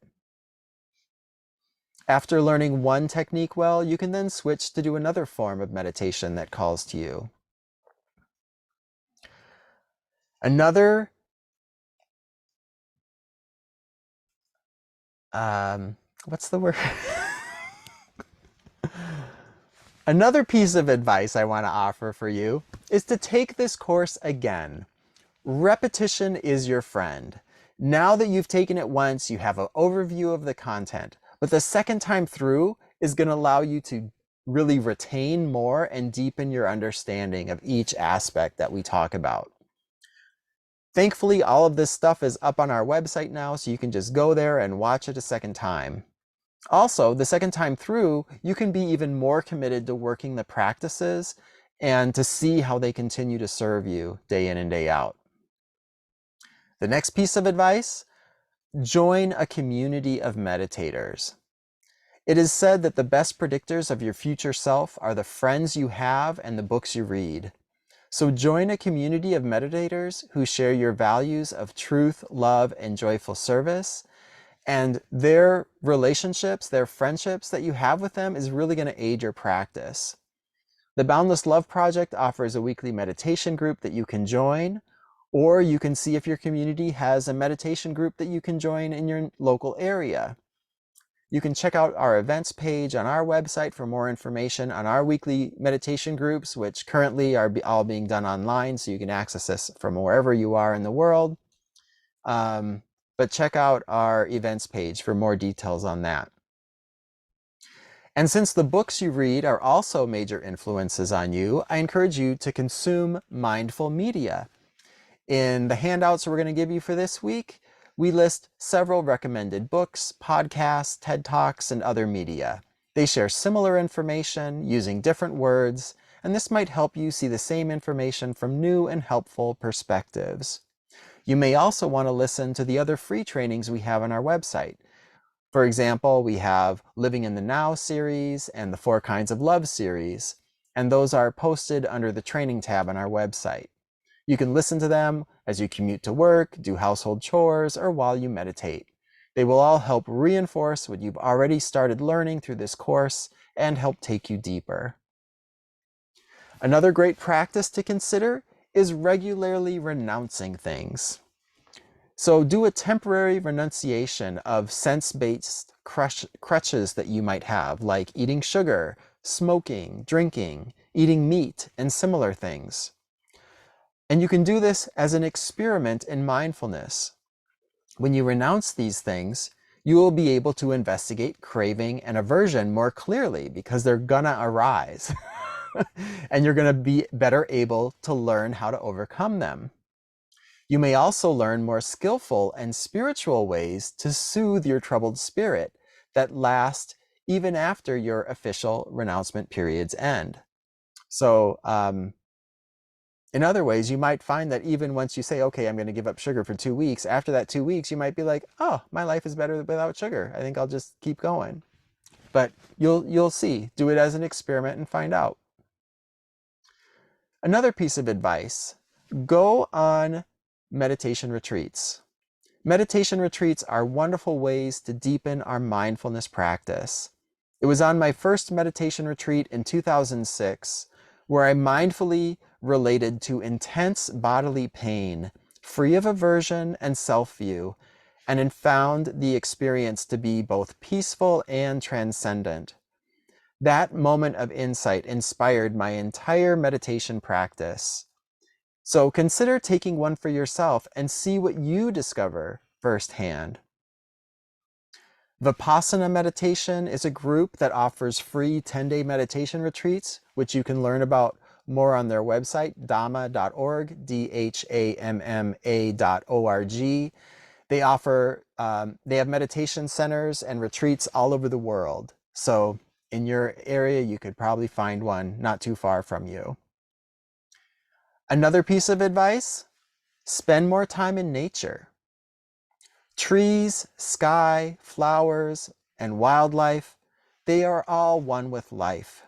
After learning one technique well, you can then switch to do another form of meditation that calls to you. Another what's the word? Another piece of advice I want to offer for you is to take this course again. Repetition is your friend. Now that you've taken it once, you have an overview of the content, but the second time through is going to allow you to really retain more and deepen your understanding of each aspect that we talk about. Thankfully, all of this stuff is up on our website now, so you can just go there and watch it a second time. Also, the second time through, you can be even more committed to working the practices and to see how they continue to serve you day in and day out. The next piece of advice, join a community of meditators. It is said that the best predictors of your future self are the friends you have and the books you read. So join a community of meditators who share your values of truth, love, and joyful service. And their relationships, their friendships that you have with them is really going to aid your practice. The Boundless Love Project offers a weekly meditation group that you can join, or you can see if your community has a meditation group that you can join in your local area. You can check out our events page on our website for more information on our weekly meditation groups, which currently are all being done online, so you can access this from wherever you are in the world. But check out our events page for more details on that. And since the books you read are also major influences on you, I encourage you to consume mindful media. In the handouts we're going to give you for this week, we list several recommended books, podcasts, TED Talks, and other media. They share similar information using different words, and this might help you see the same information from new and helpful perspectives. You may also want to listen to the other free trainings we have on our website. For example, we have Living in the Now series and the 4 Kinds of Love series, and those are posted under the training tab on our website. You can listen to them as you commute to work, do household chores, or while you meditate. They will all help reinforce what you've already started learning through this course and help take you deeper. Another great practice to consider is regularly renouncing things. So do a temporary renunciation of sense-based crutches that you might have, like eating sugar, smoking, drinking, eating meat, and similar things. And you can do this as an experiment in mindfulness. When you renounce these things, you will be able to investigate craving and aversion more clearly because they're gonna arise. And you're gonna be better able to learn how to overcome them. You may also learn more skillful and spiritual ways to soothe your troubled spirit that last even after your official renouncement periods end. So, in other ways, you might find that even once you say, okay, I'm going to give up sugar for 2 weeks, after that 2 weeks, you might be like, oh, my life is better without sugar. I think I'll just keep going. But you'll see. Do it as an experiment and find out. Another piece of advice, go on meditation retreats. Meditation retreats are wonderful ways to deepen our mindfulness practice. It was on my first meditation retreat in 2006 where I mindfully related to intense bodily pain, free of aversion and self-view, and found the experience to be both peaceful and transcendent. That moment of insight inspired my entire meditation practice. So consider taking one for yourself and see what you discover firsthand. Vipassana meditation is a group that offers free 10-day meditation retreats, which you can learn about more on their website, dhamma.org, dhamma.org. They have meditation centers and retreats all over the world. So in your area, you could probably find one not too far from you. Another piece of advice, spend more time in nature. Trees, sky, flowers, and wildlife, they are all one with life,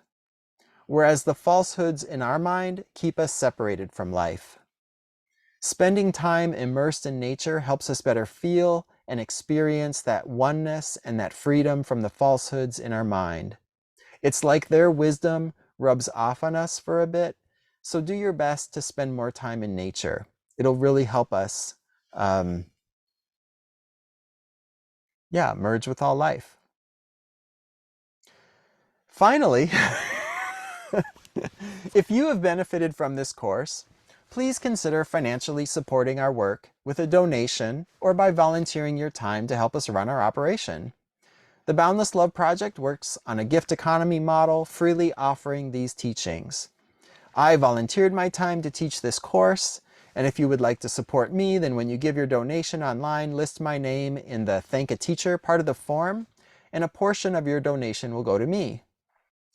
whereas the falsehoods in our mind keep us separated from life. Spending time immersed in nature helps us better feel and experience that oneness and that freedom from the falsehoods in our mind. It's like their wisdom rubs off on us for a bit, so do your best to spend more time in nature. It'll really help us merge with all life. Finally, if you have benefited from this course, please consider financially supporting our work with a donation or by volunteering your time to help us run our operation. The Boundless Love Project works on a gift economy model, freely offering these teachings. I volunteered my time to teach this course, and if you would like to support me, then when you give your donation online, list my name in the Thank a Teacher part of the form, and a portion of your donation will go to me.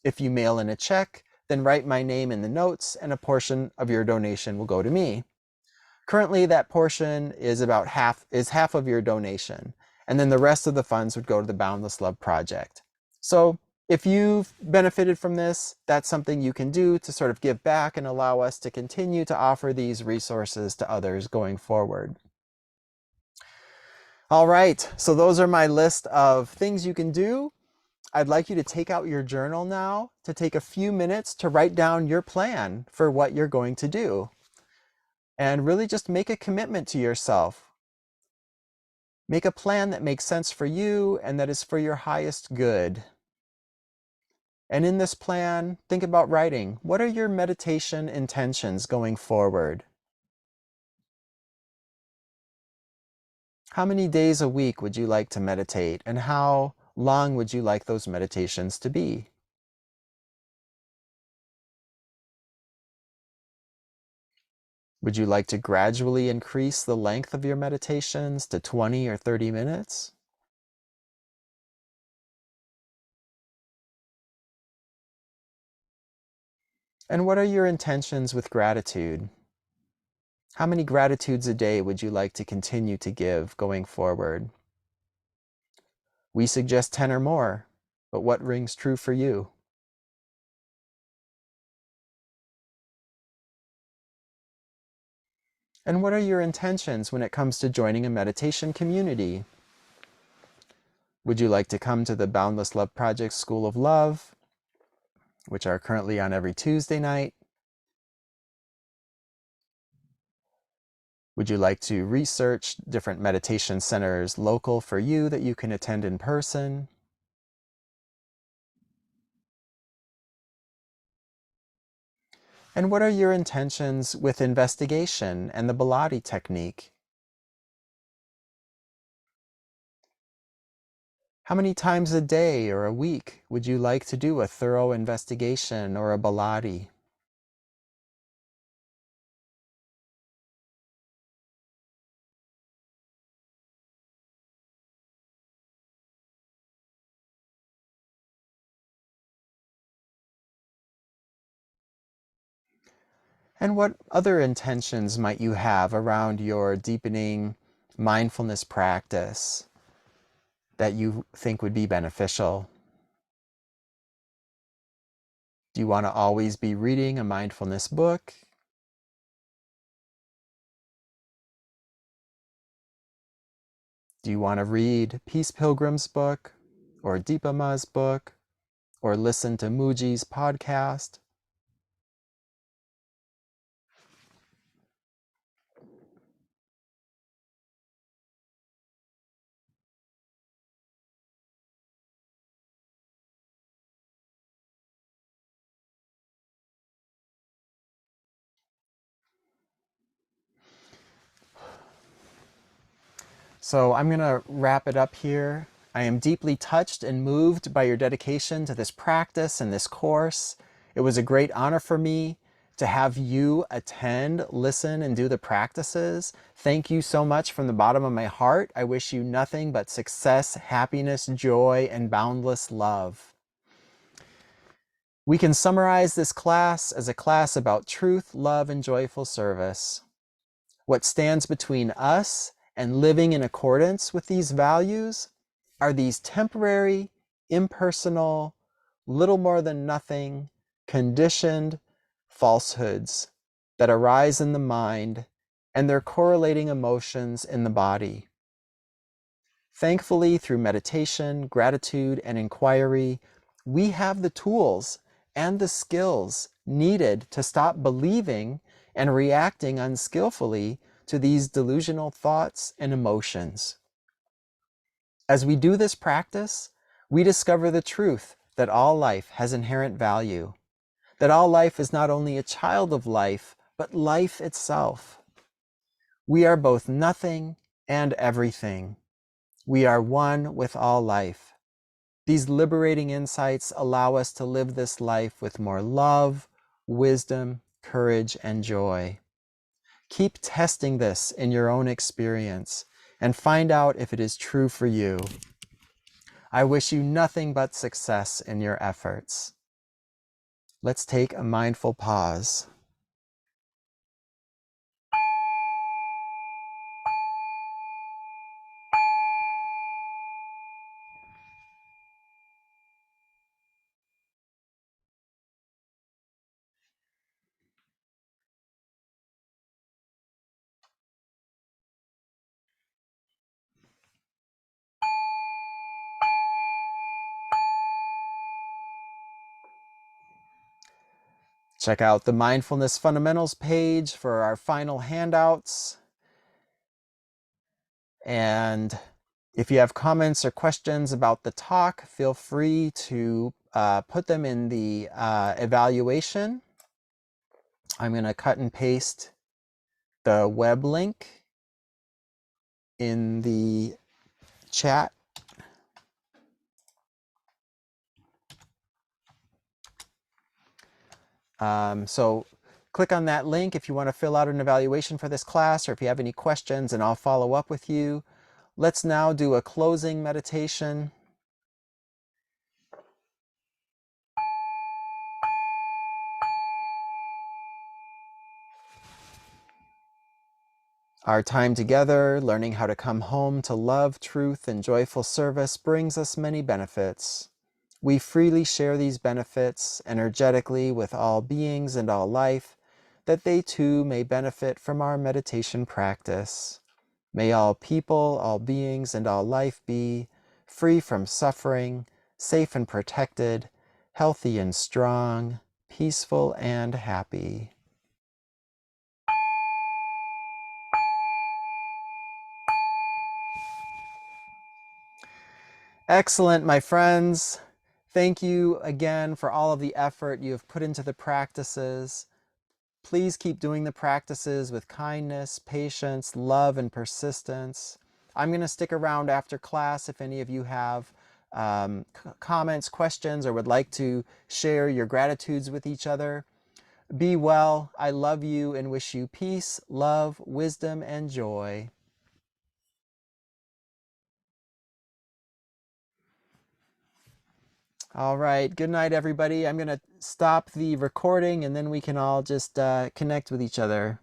If you mail in a check, then write my name in the notes, and a portion of your donation will go to me. Currently, that portion is about half of your donation, and then the rest of the funds would go to the Boundless Love Project. So if you've benefited from this, that's something you can do to sort of give back and allow us to continue to offer these resources to others going forward. All right, so those are my list of things you can do I'd like you to take out your journal now to take a few minutes to write down your plan for what you're going to do. And really just make a commitment to yourself. Make a plan that makes sense for you and that is for your highest good. And in this plan, think about writing. What are your meditation intentions going forward? How many days a week would you like to meditate, and how long would you like those meditations to be? Would you like to gradually increase the length of your meditations to 20 or 30 minutes? And what are your intentions with gratitude? How many gratitudes a day would you like to continue to give going forward? We suggest 10 or more, but what rings true for you? And what are your intentions when it comes to joining a meditation community? Would you like to come to the Boundless Love Project School of Love, which are currently on every Tuesday night? Would you like to research different meditation centers local for you that you can attend in person? And what are your intentions with investigation and the Biladi technique? How many times a day or a week would you like to do a thorough investigation or a Biladi? And what other intentions might you have around your deepening mindfulness practice that you think would be beneficial? Do you want to always be reading a mindfulness book? Do you want to read Peace Pilgrim's book, or Deepama's book, or listen to Muji's podcast? So I'm going to wrap it up here. I am deeply touched and moved by your dedication to this practice and this course. It was a great honor for me to have you attend, listen, and do the practices. Thank you so much from the bottom of my heart. I wish you nothing but success, happiness, joy, and boundless love. We can summarize this class as a class about truth, love, and joyful service. What stands between us and living in accordance with these values are these temporary, impersonal, little more than nothing, conditioned falsehoods that arise in the mind and their correlating emotions in the body. Thankfully, through meditation, gratitude, and inquiry, we have the tools and the skills needed to stop believing and reacting unskillfully to these delusional thoughts and emotions. As we do this practice, we discover the truth that all life has inherent value, that all life is not only a child of life, but life itself. We are both nothing and everything. We are one with all life. These liberating insights allow us to live this life with more love, wisdom, courage, and joy. Keep testing this in your own experience and find out if it is true for you. I wish you nothing but success in your efforts. Let's take a mindful pause. Check out the Mindfulness Fundamentals page for our final handouts. And if you have comments or questions about the talk, feel free to put them in the evaluation. I'm going to cut and paste the web link in the chat. So click on that link if you want to fill out an evaluation for this class, or if you have any questions, and I'll follow up with you. Let's now do a closing meditation. Our time together, learning how to come home to love, truth, and joyful service brings us many benefits. We freely share these benefits energetically with all beings and all life, that they too may benefit from our meditation practice. May all people, all beings, and all life be free from suffering, safe and protected, healthy and strong, peaceful and happy. Excellent, my friends. Thank you again for all of the effort you have put into the practices. Please keep doing the practices with kindness, patience, love, and persistence. I'm going to stick around after class if any of you have comments, questions, or would like to share your gratitudes with each other. Be well. I love you and wish you peace, love, wisdom, and joy. All right. Good night, everybody. I'm going to stop the recording and then we can all just connect with each other.